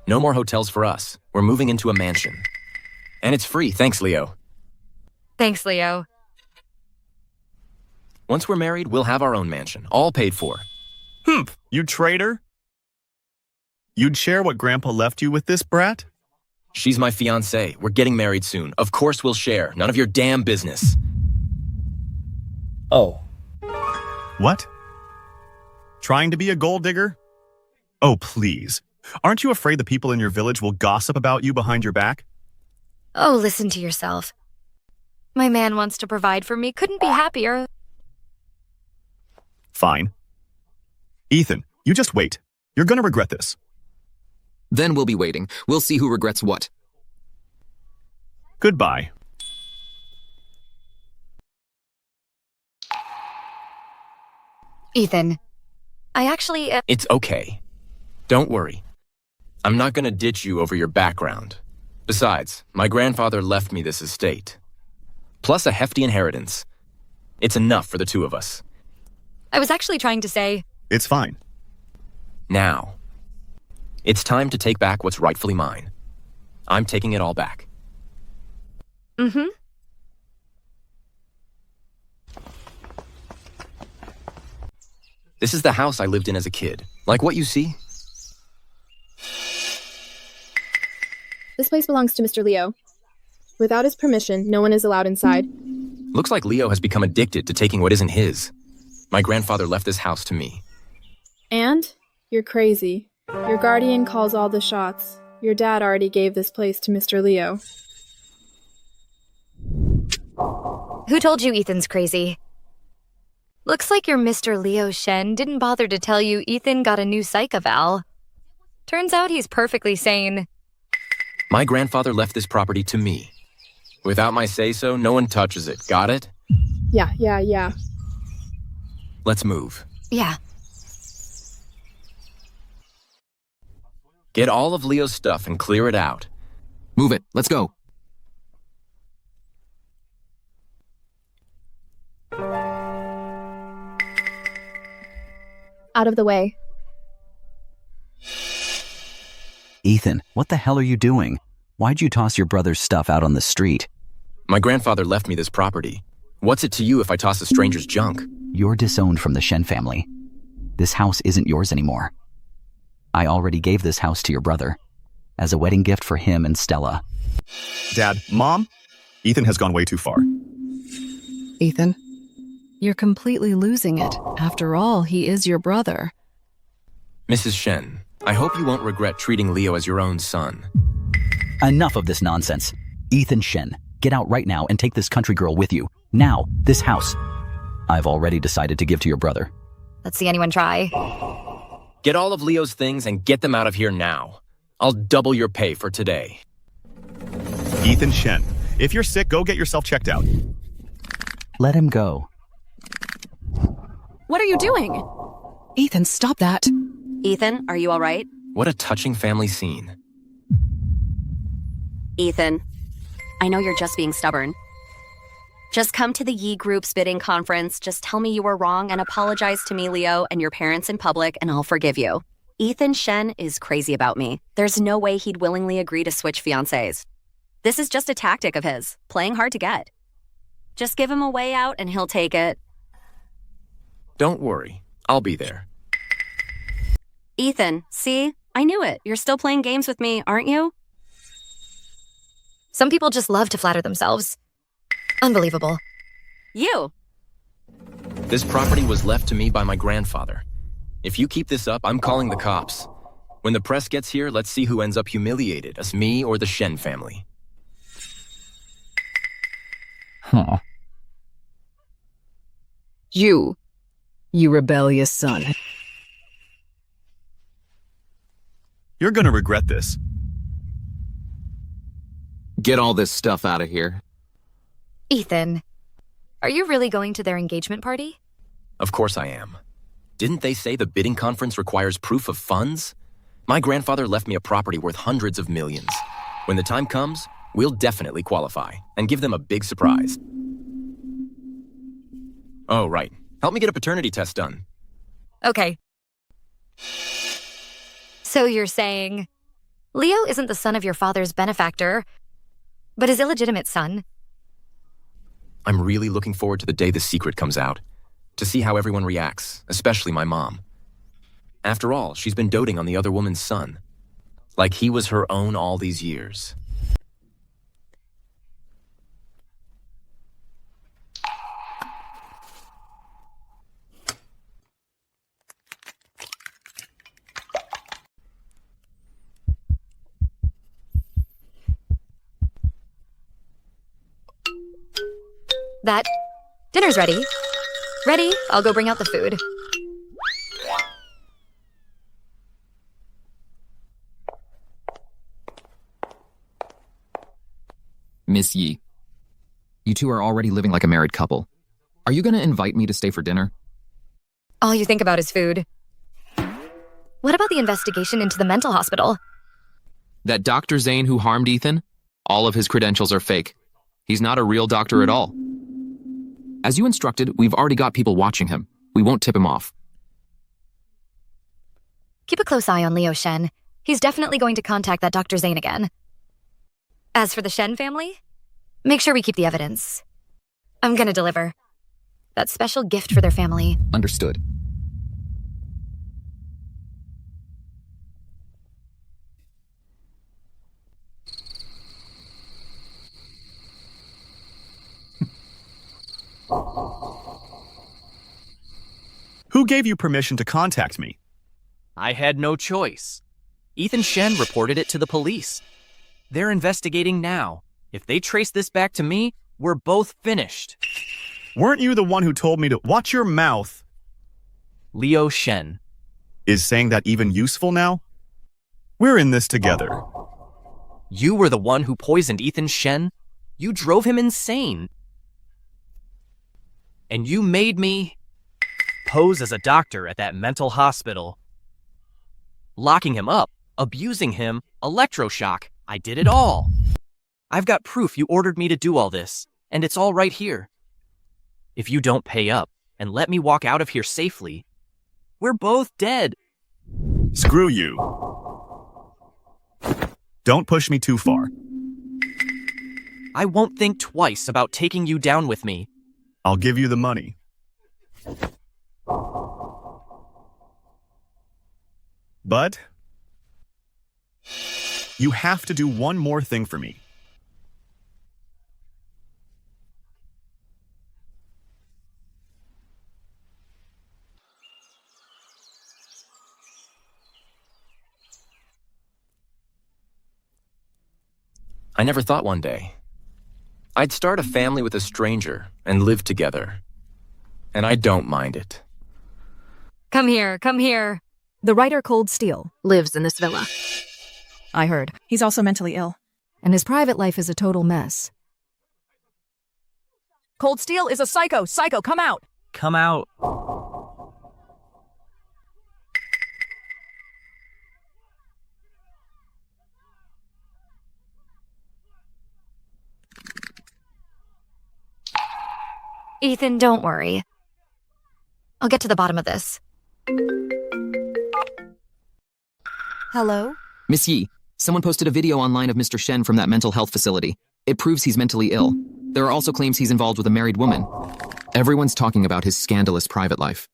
No more hotels for us. We're moving into a mansion. And it's free, thanks, Leo. Thanks, Leo. Once we're married, we'll have our own mansion, all paid for. Humph, you traitor. You'd share what Grandpa left you with this brat? She's my fiancée. We're getting married soon. Of course we'll share. None of your damn business. Oh. What? Trying to be a gold digger? Oh, please. Aren't you afraid the people in your village will gossip about you behind your back? Oh, listen to yourself. My man wants to provide for me. Couldn't be happier. Fine. Ethan, you just wait. You're gonna regret this. Then we'll be waiting. We'll see who regrets what. Goodbye. Ethan, I actually... It's okay. Don't worry. I'm not gonna ditch you over your background. Besides, my grandfather left me this estate. Plus a hefty inheritance. It's enough for the two of us. I was actually trying to say... It's fine. Now, it's time to take back what's rightfully mine. I'm taking it all back. Mm-hmm. This is the house I lived in as a kid. Like what you see? This place belongs to Mr. Leo. Without his permission, no one is allowed inside. Looks like Leo has become addicted to taking what isn't his. My grandfather left this house to me. And? You're crazy. Your guardian calls all the shots. Your dad already gave this place to Mr. Leo. Who told you Ethan's crazy? Looks like your Mr. Leo Shen didn't bother to tell you Ethan got a new psych eval. Turns out he's perfectly sane. My grandfather left this property to me. Without my say-so, no one touches it. Got it? Yeah. Let's move. Yeah. Get all of Leo's stuff and clear it out. Move it. Let's go. Out of the way. Ethan, what the hell are you doing? Why'd you toss your brother's stuff out on the street? My grandfather left me this property. What's it to you if I toss a stranger's junk? You're disowned from the Shen family. This house isn't yours anymore. I already gave this house to your brother as a wedding gift for him and Stella. Dad, Mom, Ethan has gone way too far. Ethan, you're completely losing it. After all, he is your brother. Mrs. Shen, I hope you won't regret treating Leo as your own son. Enough of this nonsense. Ethan Shen, get out right now and take this country girl with you. Now, this house. I've already decided to give to your brother. Let's see anyone try. Get all of Leo's things and get them out of here now. I'll double your pay for today. Ethan Shen, if you're sick, go get yourself checked out. Let him go. What are you doing? Ethan, stop that. Ethan, are you all right? What a touching family scene. Ethan, I know you're just being stubborn. Just come to the Yi group's bidding conference, just tell me you were wrong and apologize to me, Leo, and your parents in public, and I'll forgive you. Ethan Shen is crazy about me. There's no way he'd willingly agree to switch fiancés. This is just a tactic of his, playing hard to get. Just give him a way out and he'll take it. Don't worry. I'll be there. Ethan, see? I knew it. You're still playing games with me, aren't you? Some people just love to flatter themselves. Unbelievable. You! This property was left to me by my grandfather. If you keep this up, I'm calling the cops. When the press gets here, let's see who ends up humiliated, us, me, or the Shen family. Huh. You rebellious son. You're gonna regret this. Get all this stuff out of here. Ethan, are you really going to their engagement party? Of course I am. Didn't they say the bidding conference requires proof of funds? My grandfather left me a property worth hundreds of millions. When the time comes, we'll definitely qualify and give them a big surprise. Oh, right. Help me get a paternity test done. Okay. So you're saying Leo isn't the son of your father's benefactor, but his illegitimate son? I'm really looking forward to the day the secret comes out, to see how everyone reacts, especially my mom. After all, she's been doting on the other woman's son, like he was her own all these years. That dinner's ready. Ready? I'll go bring out the food. Miss Yi, you two are already living like a married couple. Are you going to invite me to stay for dinner? All you think about is food. What about the investigation into the mental hospital? That Dr. Zane who harmed Ethan? All of his credentials are fake. He's not a real doctor at all. As you instructed, we've already got people watching him. We won't tip him off. Keep a close eye on Leo Shen. He's definitely going to contact that Dr. Zane again. As for the Shen family, make sure we keep the evidence. I'm gonna deliver that special gift for their family. Understood. Who gave you permission to contact me? I had no choice. Ethan Shen reported it to the police. They're investigating now. If they trace this back to me, we're both finished. Weren't you the one who told me to watch your mouth? Leo Shen. Is saying that even useful now? We're in this together. You were the one who poisoned Ethan Shen. You drove him insane. And you made me pose as a doctor at that mental hospital. Locking him up, abusing him, electroshock. I did it all. I've got proof you ordered me to do all this, and it's all right here. If you don't pay up and let me walk out of here safely, we're both dead. Screw you. Don't push me too far. I won't think twice about taking you down with me. I'll give you the money. But you have to do one more thing for me. I never thought one day I'd start a family with a stranger and live together. And I don't mind it. Come here, come here. The writer Cold Steel lives in this villa. I heard. He's also mentally ill. And his private life is a total mess. Cold Steel is a psycho. Psycho, come out. Come out. Ethan, don't worry. I'll get to the bottom of this. Hello? Miss Yi, Someone posted a video online of Mr. Shen from that mental health facility. It proves he's mentally ill. There are also claims he's involved with a married woman. Everyone's talking about his scandalous private life.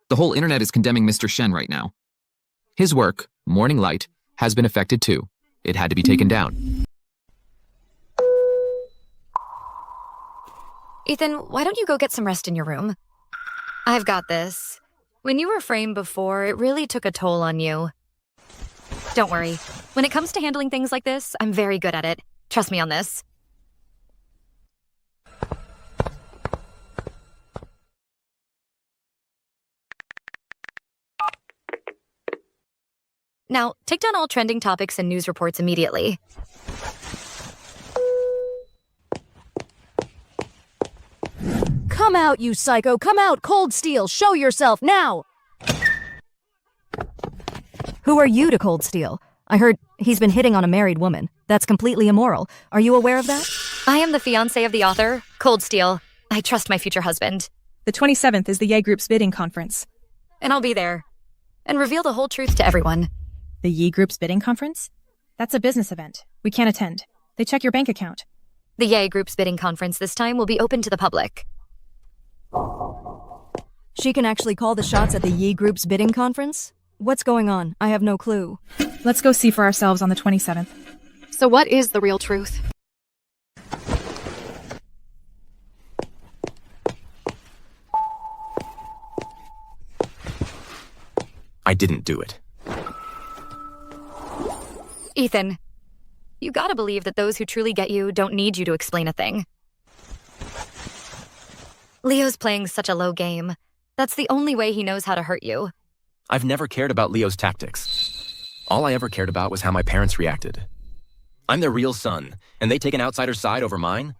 The whole internet is condemning Mr. Shen right now. His work, Morning Light, has been affected too. It had to be taken down. Ethan, why don't you go get some rest in your room? I've got this. When you were framed before, it really took a toll on you. Don't worry. When it comes to handling things like this, I'm very good at it. Trust me on this. Now, take down all trending topics and news reports immediately. Come out, you psycho! Come out, Cold Steel! Show yourself, now! Who are you to Cold Steel? I heard he's been hitting on a married woman. That's completely immoral. Are you aware of that? I am the fiancée of the author, Cold Steel. I trust my future husband. The 27th is the Ye Group's bidding conference. And I'll be there. And reveal the whole truth to everyone. The Ye Group's bidding conference? That's a business event. We can't attend. They check your bank account. The Ye Group's bidding conference this time will be open to the public. She can actually call the shots at the Ye Group's bidding conference? What's going on? I have no clue. Let's go see for ourselves on the 27th. So what is the real truth? I didn't do it. Ethan, you gotta believe that those who truly get you don't need you to explain a thing. Leo's playing such a low game. That's the only way he knows how to hurt you. I've never cared about Leo's tactics. All I ever cared about was how my parents reacted. I'm their real son, and they take an outsider's side over mine?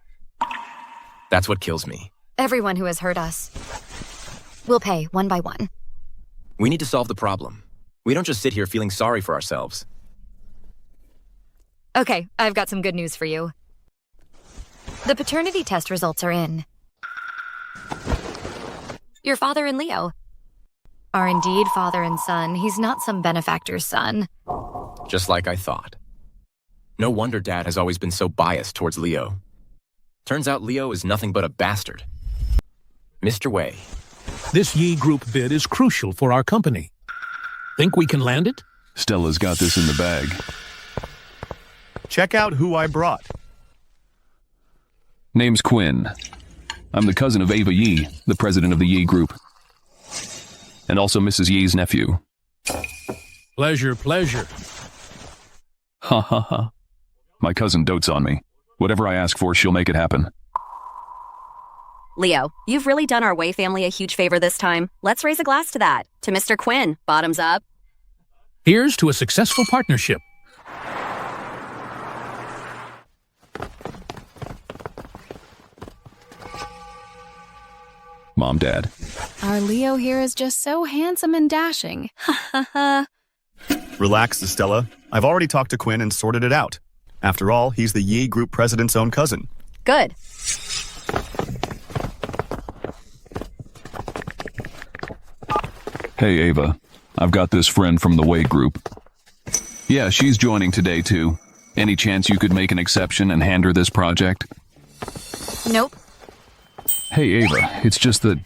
That's what kills me. Everyone who has hurt us will pay one by one. We need to solve the problem. We don't just sit here feeling sorry for ourselves. Okay, I've got some good news for you. The paternity test results are in. Your father and Leo are indeed father and son. He's not some benefactor's son. Just like I thought. No wonder Dad has always been so biased towards Leo. Turns out Leo is nothing but a bastard. Mr. Wei. This Ye Group bid is crucial for our company. Think we can land it? Stella's got this in the bag. Check out who I brought. Name's Quinn. I'm the cousin of Ava Yi, the president of the Ye Group. And also Mrs. Yi's nephew. Pleasure, pleasure. Ha ha ha. My cousin dotes on me. Whatever I ask for, she'll make it happen. Leo, you've really done our Wei family a huge favor this time. Let's raise a glass to that. To Mr. Quinn, bottoms up. Here's to a successful partnership. Mom, Dad. Our Leo here is just so handsome and dashing. Ha ha ha. Relax, Stella. I've already talked to Quinn and sorted it out. After all, he's the Ye Group president's own cousin. Good. Hey, Ava. I've got this friend from the Wei Group. Yeah, she's joining today, too. Any chance you could make an exception and hand her this project? Nope. Hey, Ava, it's just that...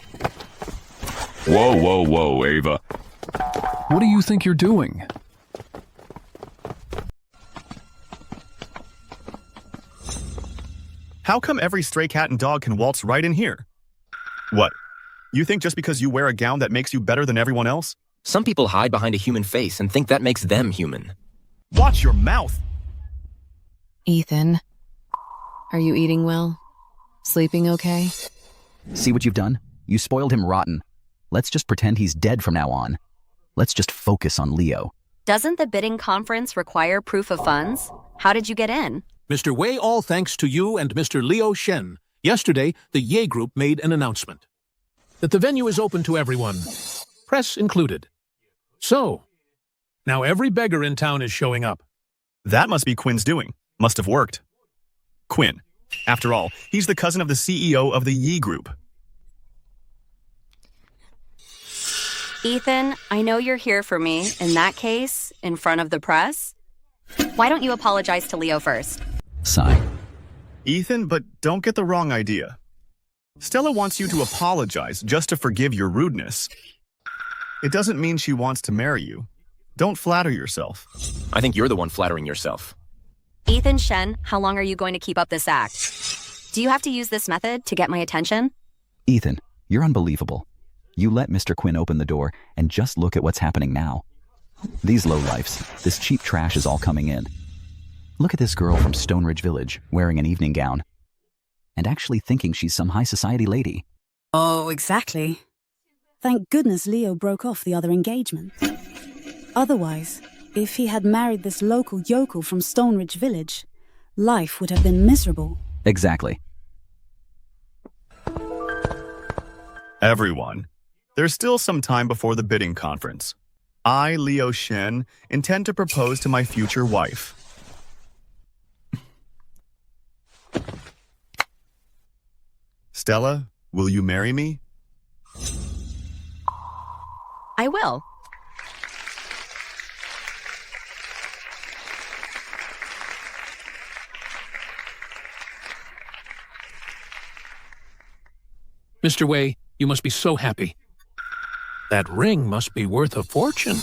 Whoa, whoa, whoa, Ava. What do you think you're doing? How come every stray cat and dog can waltz right in here? What? You think just because you wear a gown that makes you better than everyone else? Some people hide behind a human face and think that makes them human. Watch your mouth! Ethan, are you eating well? Sleeping okay? See what you've done? You spoiled him rotten. Let's just pretend he's dead from now on. Let's just focus on Leo. Doesn't the bidding conference require proof of funds? How did you get in? Mr. Wei, all thanks to you and Mr. Leo Shen. Yesterday, the Ye Group made an announcement that the venue is open to everyone, press included. So, now every beggar in town is showing up. That must be Quinn's doing. Must have worked. Quinn. After all, he's the cousin of the CEO of the Ye Group. Ethan, I know you're here for me. In that case, in front of the press. Why don't you apologize to Leo first? Sigh. Ethan, but don't get the wrong idea. Stella wants you to apologize just to forgive your rudeness. It doesn't mean she wants to marry you. Don't flatter yourself. I think you're the one flattering yourself. Ethan Shen, how long are you going to keep up this act? Do you have to use this method to get my attention? Ethan, you're unbelievable. You let Mr. Quinn open the door, and just look at what's happening now. These lowlifes, this cheap trash is all coming in. Look at this girl from Stone Ridge Village, wearing an evening gown, and actually thinking she's some high society lady. Oh, exactly. Thank goodness Leo broke off the other engagement. Otherwise, if he had married this local yokel from Stone Ridge Village, life would have been miserable. Exactly. Everyone, there's still some time before the bidding conference. I, Leo Shen, intend to propose to my future wife. Stella, will you marry me? I will. Mr. Wei, you must be so happy. That ring must be worth a fortune.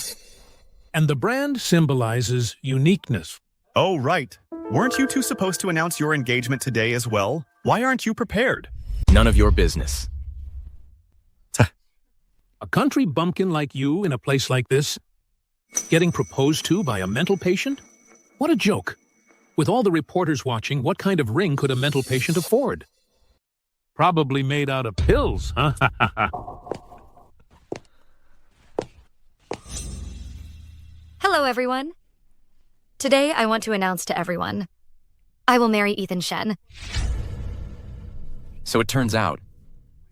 And the brand symbolizes uniqueness. Oh, right. Weren't you two supposed to announce your engagement today as well? Why aren't you prepared? None of your business. A country bumpkin like you in a place like this? Getting proposed to by a mental patient? What a joke. With all the reporters watching, what kind of ring could a mental patient afford? Probably made out of pills, huh? Hello, everyone. Today, I want to announce to everyone, I will marry Ethan Shen. So it turns out,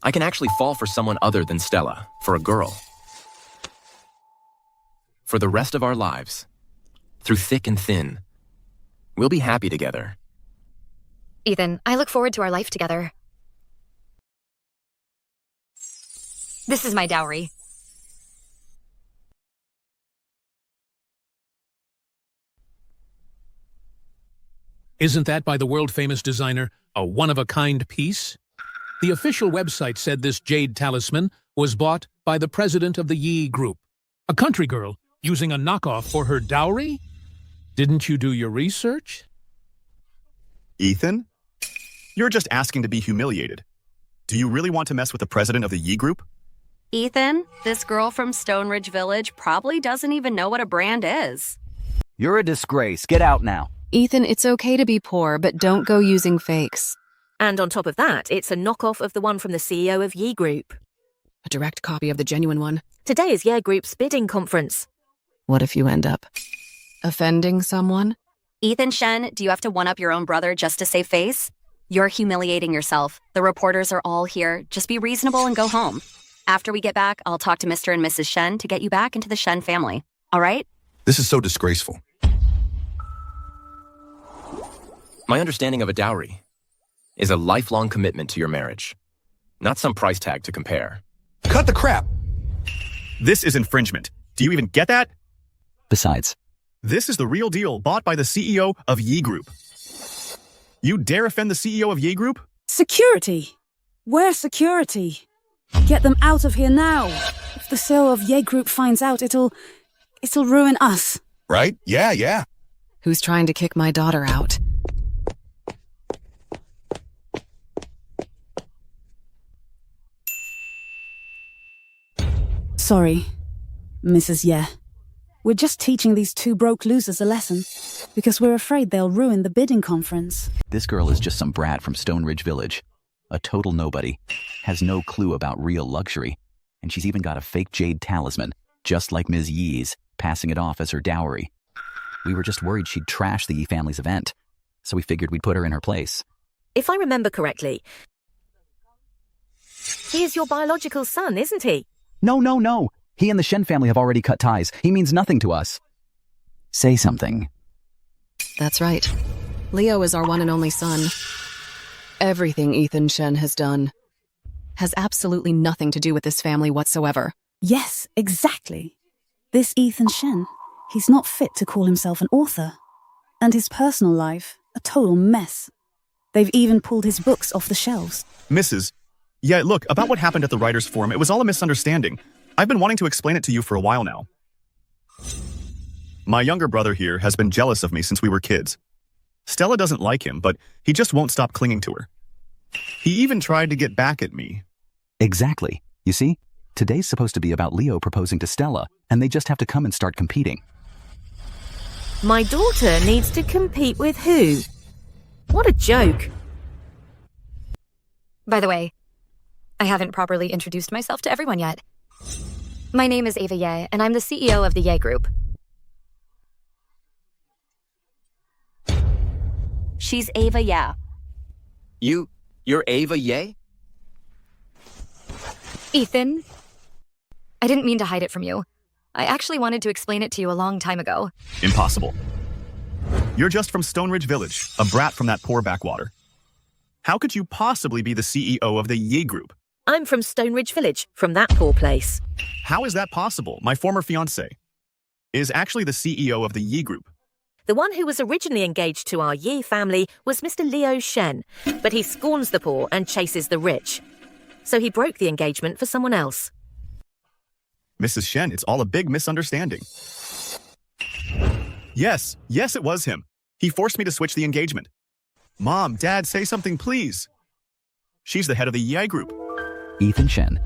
I can actually fall for someone other than Stella, for a girl. For the rest of our lives, through thick and thin, we'll be happy together. Ethan, I look forward to our life together. This is my dowry. Isn't that by the world-famous designer a one-of-a-kind piece? The official website said this jade talisman was bought by the president of the Ye Group, a country girl using a knockoff for her dowry? Didn't you do your research? Ethan? You're just asking to be humiliated. Do you really want to mess with the president of the Ye Group? Ethan, this girl from Stone Ridge Village probably doesn't even know what a brand is. You're a disgrace. Get out now. Ethan, it's okay to be poor, but don't go using fakes. And on top of that, it's a knockoff of the one from the CEO of Ye Group. A direct copy of the genuine one. Today is Ye Group's bidding conference. What if you end up offending someone? Ethan Shen, do you have to one-up your own brother just to save face? You're humiliating yourself. The reporters are all here. Just be reasonable and go home. After we get back, I'll talk to Mr. and Mrs. Shen to get you back into the Shen family. All right? This is so disgraceful. My understanding of a dowry is a lifelong commitment to your marriage, not some price tag to compare. Cut the crap! This is infringement. Do you even get that? Besides, this is the real deal bought by the CEO of Ye Group. You dare offend the CEO of Ye Group? Security! Where's security? Get them out of here now. If the CEO of Ye Group finds out, it'll ruin us. Right? Yeah. Who's trying to kick my daughter out? Sorry, Mrs. Ye. We're just teaching these two broke losers a lesson, because we're afraid they'll ruin the bidding conference. this girl is just some brat from Stone Ridge Village. A total nobody. Has no clue about real luxury. And she's even got a fake jade talisman, just like Ms. Ye's, passing it off as her dowry. We were just worried she'd trash the Ye family's event, so we figured we'd put her in her place. If I remember correctly, he is your biological son, isn't he? No. He and the Shen family have already cut ties. He means nothing to us. Say something. That's right. Leo is our one and only son. Everything Ethan Shen has done has absolutely nothing to do with this family whatsoever. Yes, exactly. This Ethan Shen, he's not fit to call himself an author. And his personal life, a total mess. They've even pulled his books off the shelves. Mrs. Yeah, look, about what happened at the writers' forum, it was all a misunderstanding. I've been wanting to explain it to you for a while now. My younger brother here has been jealous of me since we were kids. Stella doesn't like him, but he just won't stop clinging to her. He even tried to get back at me. Exactly. You see, today's supposed to be about Leo proposing to Stella, and they just have to come and start competing. My daughter needs to compete with who? What a joke. By the way, I haven't properly introduced myself to everyone yet. My name is Ava Ye, and I'm the CEO of the Ye Group. She's Ava Ye. You're Ava Ye? Ethan, I didn't mean to hide it from you. I actually wanted to explain it to you a long time ago. Impossible. You're just from Stone Ridge Village, a brat from that poor backwater. How could you possibly be the CEO of the Ye Group? I'm from Stone Ridge Village, from that poor place. How is that possible? My former fiancé is actually the CEO of the Ye Group. The one who was originally engaged to our Ye family was Mr. Leo Shen, but he scorns the poor and chases the rich. So he broke the engagement for someone else. Mrs. Shen, it's all a big misunderstanding. Yes, it was him. He forced me to switch the engagement. Mom, Dad, say something, please. She's the head of the Ye Group. Yichen Shen,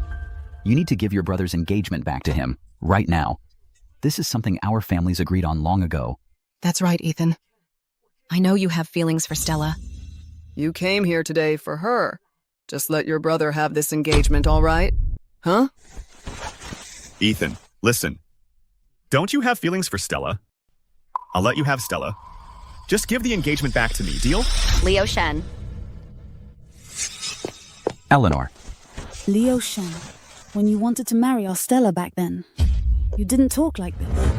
you need to give your brother's engagement back to him, right now. This is something our families agreed on long ago. That's right, Ethan. I know you have feelings for Stella. You came here today for her. Just let your brother have this engagement, all right? Huh? Ethan, listen. Don't you have feelings for Stella? I'll let you have Stella. Just give the engagement back to me, deal? Leo Shen. Eleanor. Leo Shen, when you wanted to marry our Stella back then, you didn't talk like this.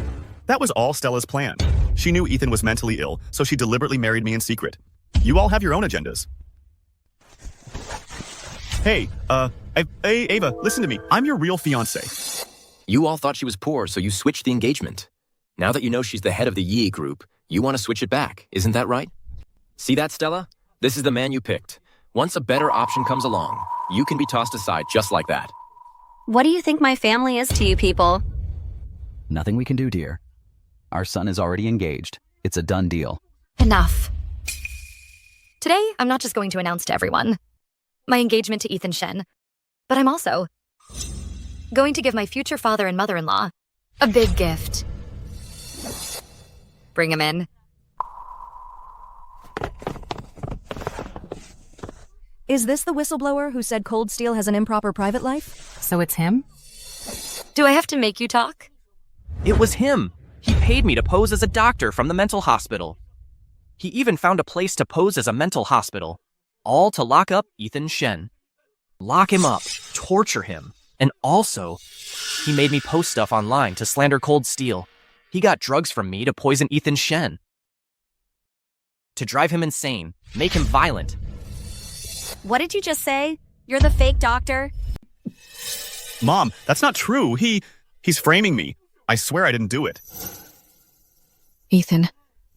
That was all Stella's plan. She knew Ethan was mentally ill, so she deliberately married me in secret. You all have your own agendas. Hey, Ava, listen to me. I'm your real fiancé. You all thought she was poor, so you switched the engagement. Now that you know she's the head of the Ye Group, you want to switch it back, isn't that right? See that, Stella? This is the man you picked. Once a better option comes along, you can be tossed aside just like that. What do you think my family is to you people? Nothing we can do, dear. Our son is already engaged. It's a done deal. Enough. Today, I'm not just going to announce to everyone my engagement to Ethan Shen, but I'm also going to give my future father and mother-in-law a big gift. Bring him in. Is this the whistleblower who said Cold Steel has an improper private life? So it's him? Do I have to make you talk? It was him. He paid me to pose as a doctor from the mental hospital. He even found a place to pose as a mental hospital, all to lock up Ethan Shen. Lock him up, torture him, and also, he made me post stuff online to slander Cold Steel. He got drugs from me to poison Ethan Shen. To drive him insane, make him violent. What did you just say? You're the fake doctor? Mom, that's not true. He's framing me. I swear I didn't do it. Ethan,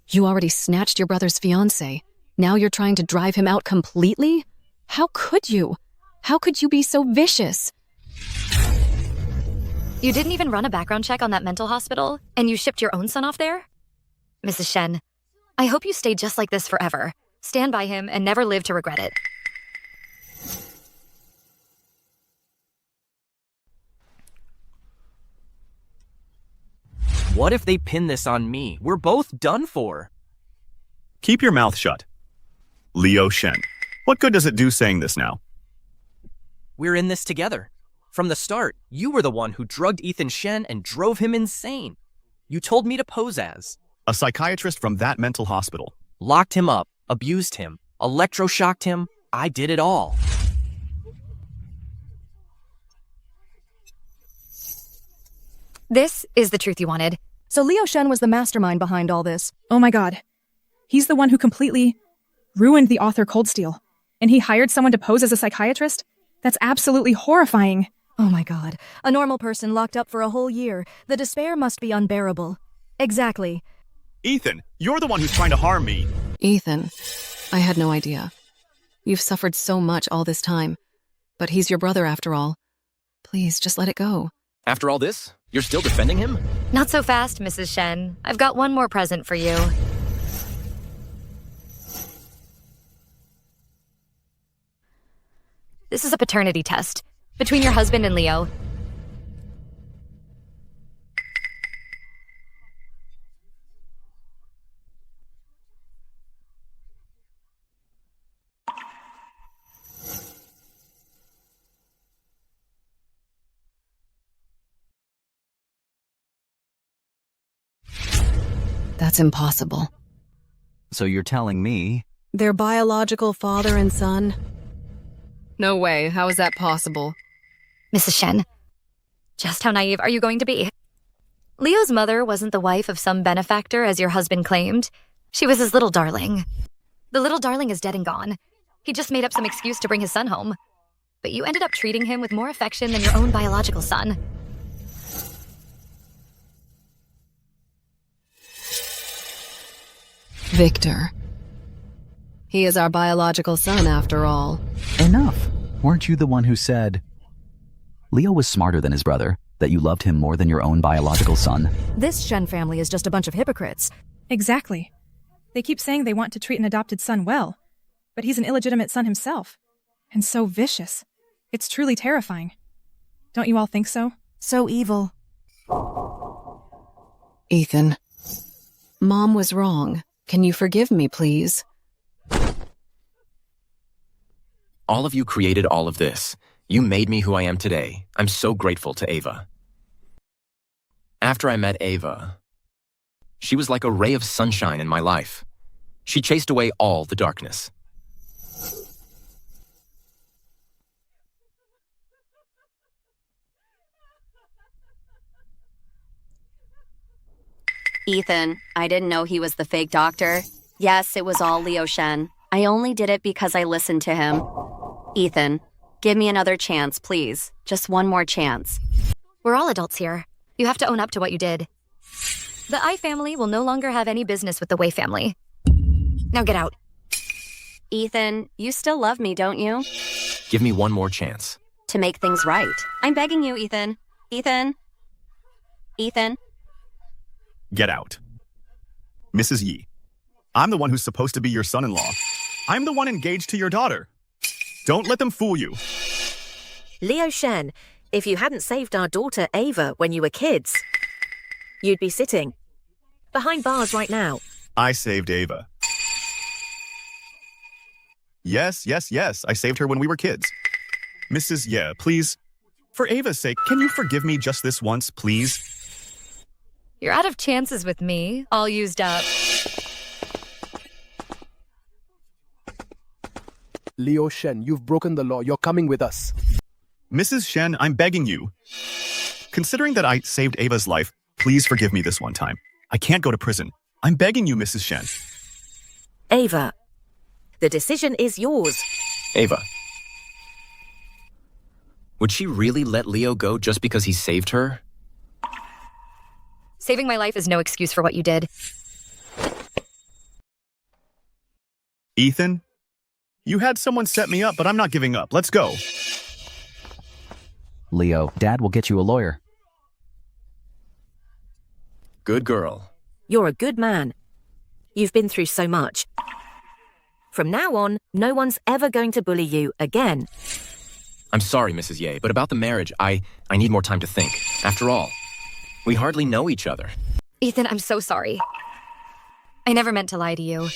you already snatched your brother's fiancée. Now you're trying to drive him out completely? How could you? How could you be so vicious? You didn't even run a background check on that mental hospital, and you shipped your own son off there? Mrs. Shen, I hope you stay just like this forever. Stand by him and never live to regret it. What if they pin this on me? We're both done for. Keep your mouth shut. Leo Shen. What good does it do saying this now? We're in this together. From the start, you were the one who drugged Ethan Shen and drove him insane. You told me to pose as a psychiatrist from that mental hospital. Locked him up, abused him, electroshocked him. I did it all. This is the truth you wanted. So Leo Shen was the mastermind behind all this. Oh my god. He's the one who completely ruined the author Cold Steel. And he hired someone to pose as a psychiatrist? That's absolutely horrifying. Oh my god. A normal person locked up for a whole year. The despair must be unbearable. Exactly. Ethan, you're the one who's trying to harm me. Ethan, I had no idea. You've suffered so much all this time. But he's your brother after all. Please, just let it go. After all this, you're still defending him? Not so fast, Mrs. Shen. I've got one more present for you. This is a paternity test between your husband and Leo. That's impossible. So you're telling me... Their biological father and son? No way. How is that possible? Mrs. Shen, just how naive are you going to be? Leo's mother wasn't the wife of some benefactor as your husband claimed. She was his little darling. The little darling is dead and gone. He just made up some excuse to bring his son home. But you ended up treating him with more affection than your own biological son. Victor. He is our biological son, after all. Enough. Weren't you the one who said... Leo was smarter than his brother, that you loved him more than your own biological son? This Shen family is just a bunch of hypocrites. Exactly. They keep saying they want to treat an adopted son well, but he's an illegitimate son himself. And so vicious. It's truly terrifying. Don't you all think so? So evil. Ethan. Mom was wrong. Can you forgive me, please? All of you created all of this. You made me who I am today. I'm so grateful to Ava. After I met Ava, she was like a ray of sunshine in my life. She chased away all the darkness. Ethan, I didn't know he was the fake doctor. Yes, it was all Leo Shen. I only did it because I listened to him. Ethan, give me another chance, please. Just one more chance. We're all adults here. You have to own up to what you did. The I family will no longer have any business with the Wei family. Now get out. Ethan, you still love me, don't you? Give me one more chance. To make things right. I'm begging you, Ethan. Ethan? Ethan? Get out. Mrs. Yi, I'm the one who's supposed to be your son-in-law. I'm the one engaged to your daughter. Don't let them fool you. Leo Shen, if you hadn't saved our daughter Ava when you were kids, you'd be sitting behind bars right now. I saved Ava. Yes, I saved her when we were kids. Mrs. Ye, please, for Ava's sake, can you forgive me just this once, please? You're out of chances with me, all used up. Leo Shen, you've broken the law. You're coming with us. Mrs. Shen, I'm begging you. Considering that I saved Ava's life, please forgive me this one time. I can't go to prison. I'm begging you, Mrs. Shen. Ava, the decision is yours. Ava. Would she really let Leo go just because he saved her? Saving my life is no excuse for what you did. Ethan, you had someone set me up, but I'm not giving up. Let's go. Leo, Dad will get you a lawyer. Good girl. You're a good man. You've been through so much. From now on, no one's ever going to bully you again. I'm sorry, Mrs. Ye, but about the marriage, I need more time to think. After all, we hardly know each other. Ethan, I'm so sorry. I never meant to lie to you.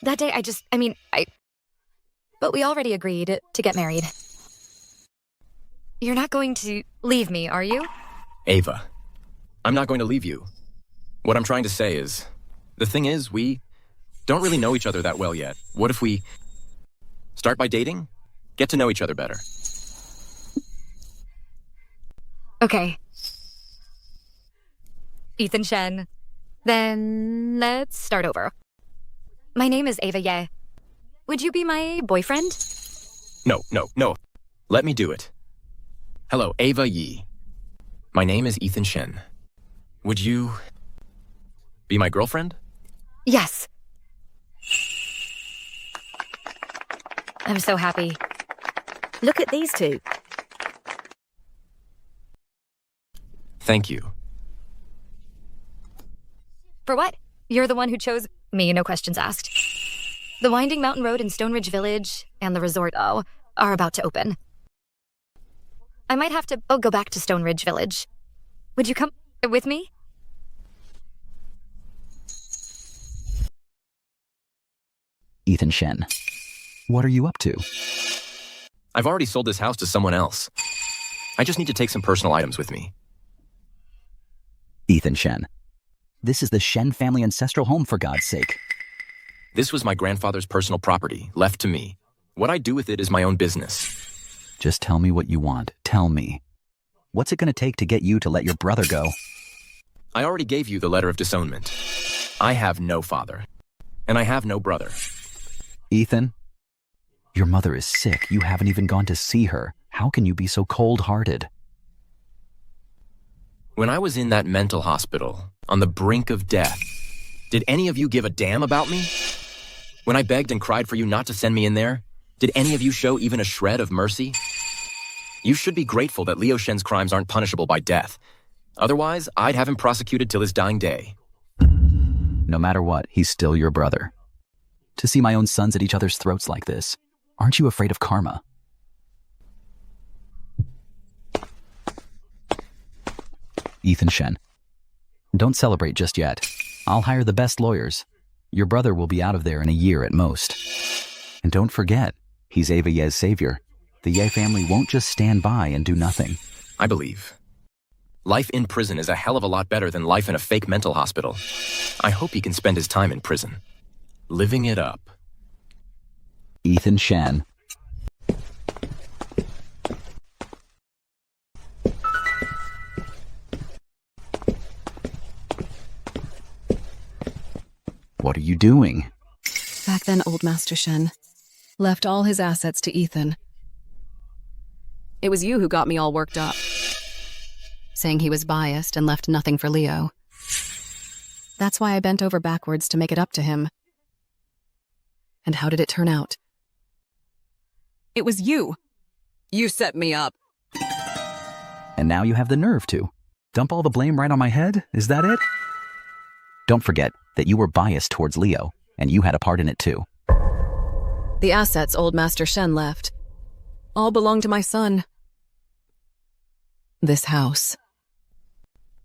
That day, But we already agreed to get married. You're not going to leave me, are you? Ava, I'm not going to leave you. What I'm trying to say is, the thing is, we don't really know each other that well yet. What if we start by dating? Get to know each other better. Okay. Ethan Shen. Then let's start over. My name is Ava Ye. Would you be my boyfriend? No. Let me do it. Hello, Ava Yi. My name is Ethan Shen. Would you Be my girlfriend? Yes. I'm so happy. Look at these two. Thank you. For what? You're the one who chose me, no questions asked. The winding mountain road in Stone Ridge Village and the resort, are about to open. I might have to go back to Stone Ridge Village. Would you come with me? Yichen Shen, what are you up to? I've already sold this house to someone else. I just need to take some personal items with me. Yichen Shen, this is the Shen family ancestral home, for God's sake. This was my grandfather's personal property, left to me. What I do with it is my own business. Just tell me what you want. Tell me. What's it going to take to get you to let your brother go? I already gave you the letter of disownment. I have no father. And I have no brother. Yichen, your mother is sick. You haven't even gone to see her. How can you be so cold-hearted? When I was in that mental hospital, on the brink of death, did any of you give a damn about me? When I begged and cried for you not to send me in there, did any of you show even a shred of mercy? You should be grateful that Liu Shen's crimes aren't punishable by death. Otherwise, I'd have him prosecuted till his dying day. No matter what, he's still your brother. To see my own sons at each other's throats like this, aren't you afraid of karma? Yichen Shen, don't celebrate just yet. I'll hire the best lawyers. Your brother will be out of there in a year at most. And don't forget, he's Ava Ye's savior. The Ye family won't just stand by and do nothing. I believe. Life in prison is a hell of a lot better than life in a fake mental hospital. I hope he can spend his time in prison. Living it up. Yichen Shen. What are you doing? Back then, old Master Shen left all his assets to Yichen. It was you who got me all worked up, saying he was biased and left nothing for Leo. That's why I bent over backwards to make it up to him. And how did it turn out? It was you. You set me up. And now you have the nerve to dump all the blame right on my head? Is that it? Don't forget that you were biased towards Leo, and you had a part in it too. The assets old Master Shen left all belong to my son. This house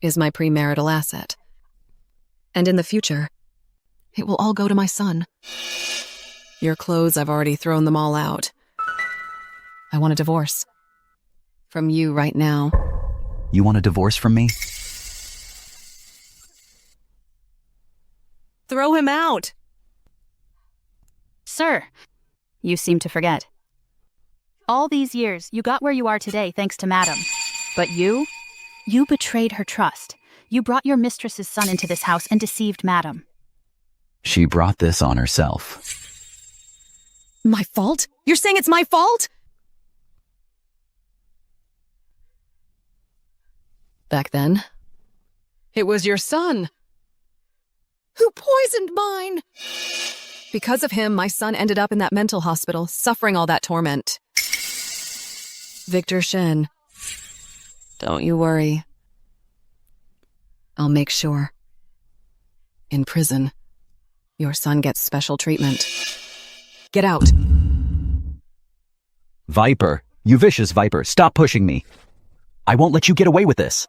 is my premarital asset. And in the future, it will all go to my son. Your clothes, I've already thrown them all out. I want a divorce. From you right now. You want a divorce from me? Throw him out! Sir, you seem to forget. All these years, you got where you are today thanks to Madam. But you betrayed her trust. You brought your mistress's son into this house and deceived Madam. She brought this on herself. My fault? You're saying it's my fault? Back then, it was your son who poisoned mine. Because of him, my son ended up in that mental hospital, suffering all that torment. Victor Shen, don't you worry. I'll make sure. In prison, your son gets special treatment. Get out. Viper, you vicious viper, stop pushing me. I won't let you get away with this.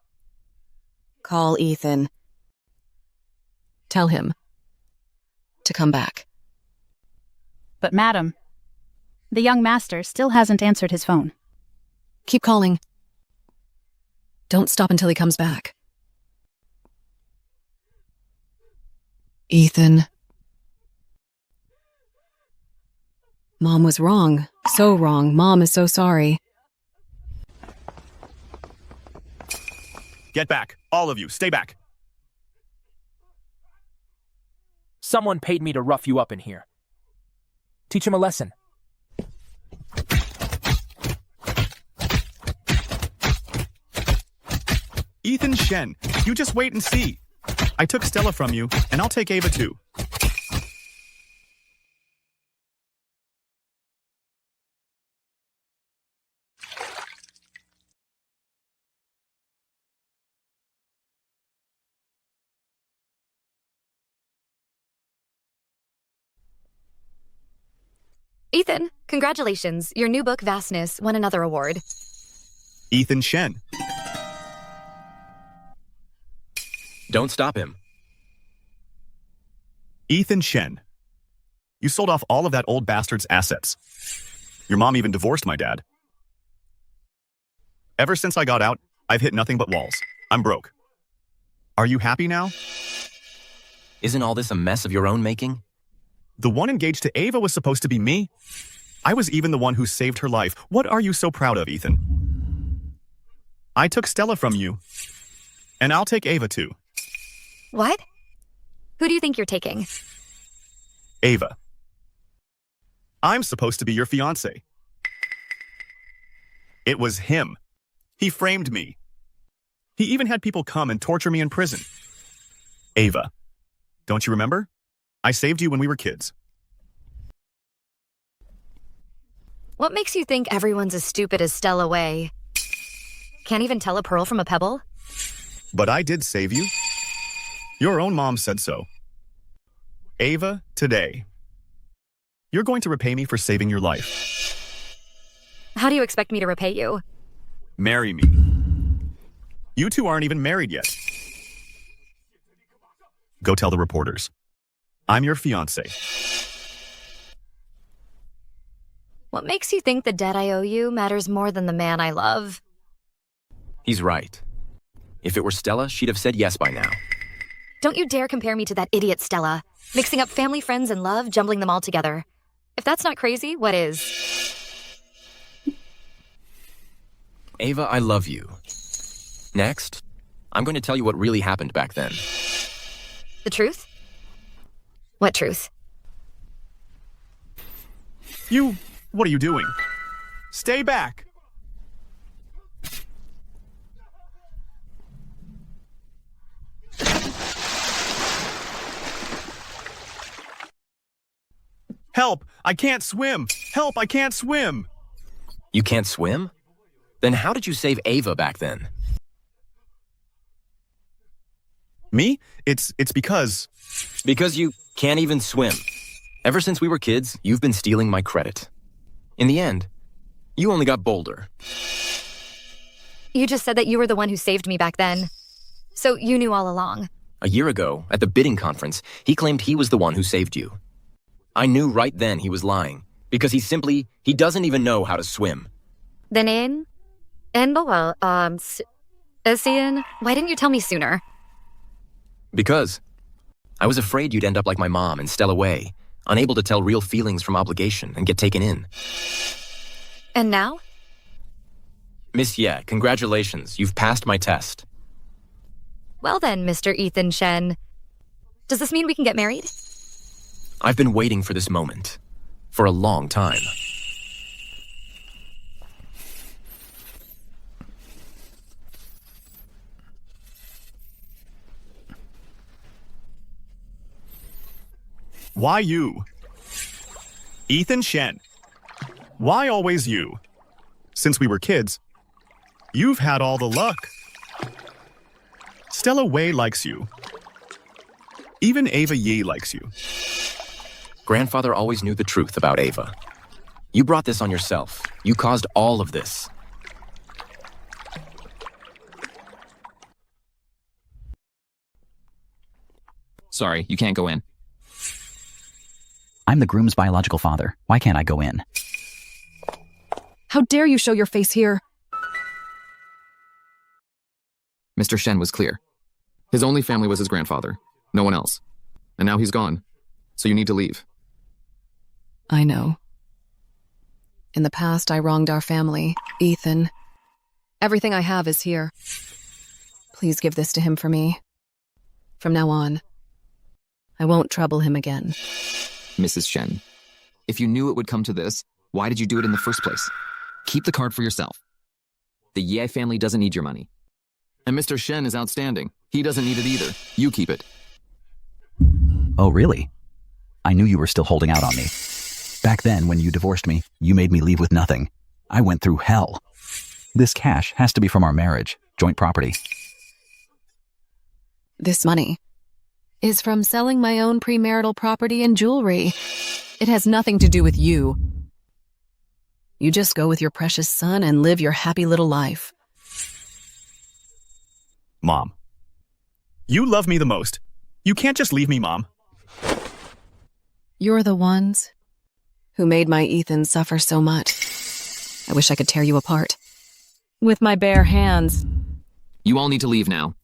Call Yichen. Tell him to come back. But Madam, the young master still hasn't answered his phone. Keep calling. Don't stop until he comes back. Yichen. Mom was wrong. So wrong. Mom is so sorry. Get back. All of you. Stay back. Someone paid me to rough you up in here. Teach him a lesson. Yichen Shen, you just wait and see. I took Stella from you, and I'll take Ava too. Ethan, congratulations. Your new book, Vastness, won another award. Yichen Shen. Don't stop him. Yichen Shen. You sold off all of that old bastard's assets. Your mom even divorced my dad. Ever since I got out, I've hit nothing but walls. I'm broke. Are you happy now? Isn't all this a mess of your own making? The one engaged to Ava was supposed to be me. I was even the one who saved her life. What are you so proud of, Ethan? I took Stella from you. And I'll take Ava too. What? Who do you think you're taking? Ava. I'm supposed to be your fiancé. It was him. He framed me. He even had people come and torture me in prison. Ava. Don't you remember? I saved you when we were kids. What makes you think everyone's as stupid as Stella Wei? Can't even tell a pearl from a pebble? But I did save you. Your own mom said so. Ava, today. You're going to repay me for saving your life. How do you expect me to repay you? Marry me. You two aren't even married yet. Go tell the reporters. I'm your fiancé. What makes you think the debt I owe you matters more than the man I love? He's right. If it were Stella, she'd have said yes by now. Don't you dare compare me to that idiot Stella, mixing up family, friends, and love, jumbling them all together. If that's not crazy, what is? Ava, I love you. Next, I'm going to tell you what really happened back then. The truth? What truth? What are you doing? Stay back! Help! I can't swim! Help! I can't swim! You can't swim? Then how did you save Ava back then? Me? It's because... Because you can't even swim. Ever since we were kids, you've been stealing my credit. In the end, you only got bolder. You just said that you were the one who saved me back then. So you knew all along. A year ago, at the bidding conference, he claimed he was the one who saved you. I knew right then he was lying, because he doesn't even know how to swim. Then Sian, why didn't you tell me sooner? Because I was afraid you'd end up like my mom and Stella Wei, unable to tell real feelings from obligation and get taken in. And now? Miss Ye, congratulations. You've passed my test. Well then, Mr. Yichen Shen. Does this mean we can get married? I've been waiting for this moment. For a long time. Why you? Yichen Shen. Why always you? Since we were kids, you've had all the luck. Stella Wei likes you. Even Ava Yi likes you. Grandfather always knew the truth about Ava. You brought this on yourself. You caused all of this. Sorry, you can't go in. I'm the groom's biological father. Why can't I go in? How dare you show your face here? Mr. Shen was clear. His only family was his grandfather, no one else. And now he's gone, so you need to leave. I know. In the past, I wronged our family, Ethan. Everything I have is here. Please give this to him for me. From now on, I won't trouble him again. Mrs. Shen, if you knew it would come to this, why did you do it in the first place? Keep the card for yourself. The Ye family doesn't need your money. And Mr. Shen is outstanding. He doesn't need it either. You keep it. Oh, really? I knew you were still holding out on me. Back then, when you divorced me, you made me leave with nothing. I went through hell. This cash has to be from our marriage, joint property. This money is from selling my own premarital property and jewelry. It has nothing to do with you. You just go with your precious son and live your happy little life. Mom. You love me the most. You can't just leave me, Mom. You're the ones who made my Ethan suffer so much. I wish I could tear you apart. With my bare hands. You all need to leave now.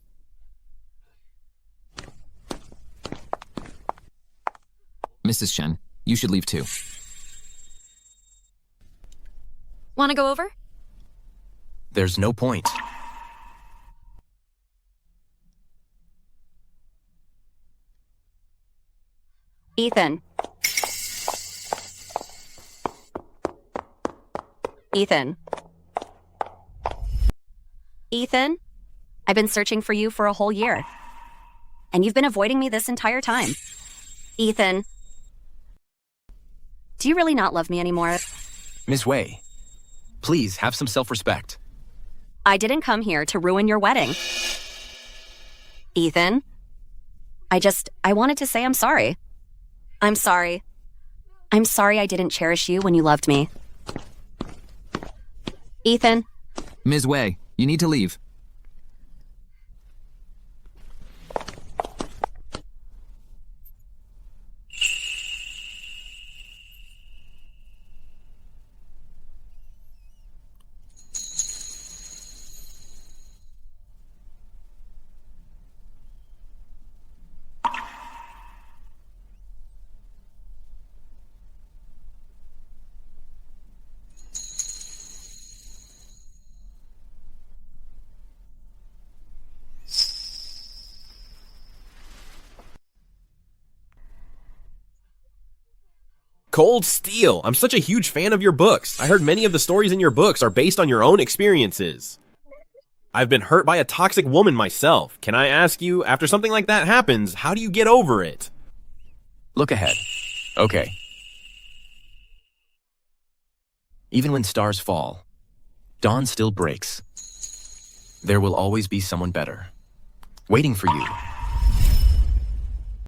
Mrs. Shen, you should leave too. Want to go over? There's no point. Ethan. Ethan. Ethan, I've been searching for you for a whole year. And you've been avoiding me this entire time. Ethan. Do you really not love me anymore? Miss Wei, please have some self-respect. I didn't come here to ruin your wedding. Ethan. I wanted to say I'm sorry. I'm sorry. I'm sorry I didn't cherish you when you loved me. Ethan. Ms. Wei, you need to leave. Cold Steel. I'm such a huge fan of your books. I heard many of the stories in your books are based on your own experiences. I've been hurt by a toxic woman myself. Can I ask you, after something like that happens, how do you get over it? Look ahead. Okay. Even when stars fall, dawn still breaks. There will always be someone better, waiting for you.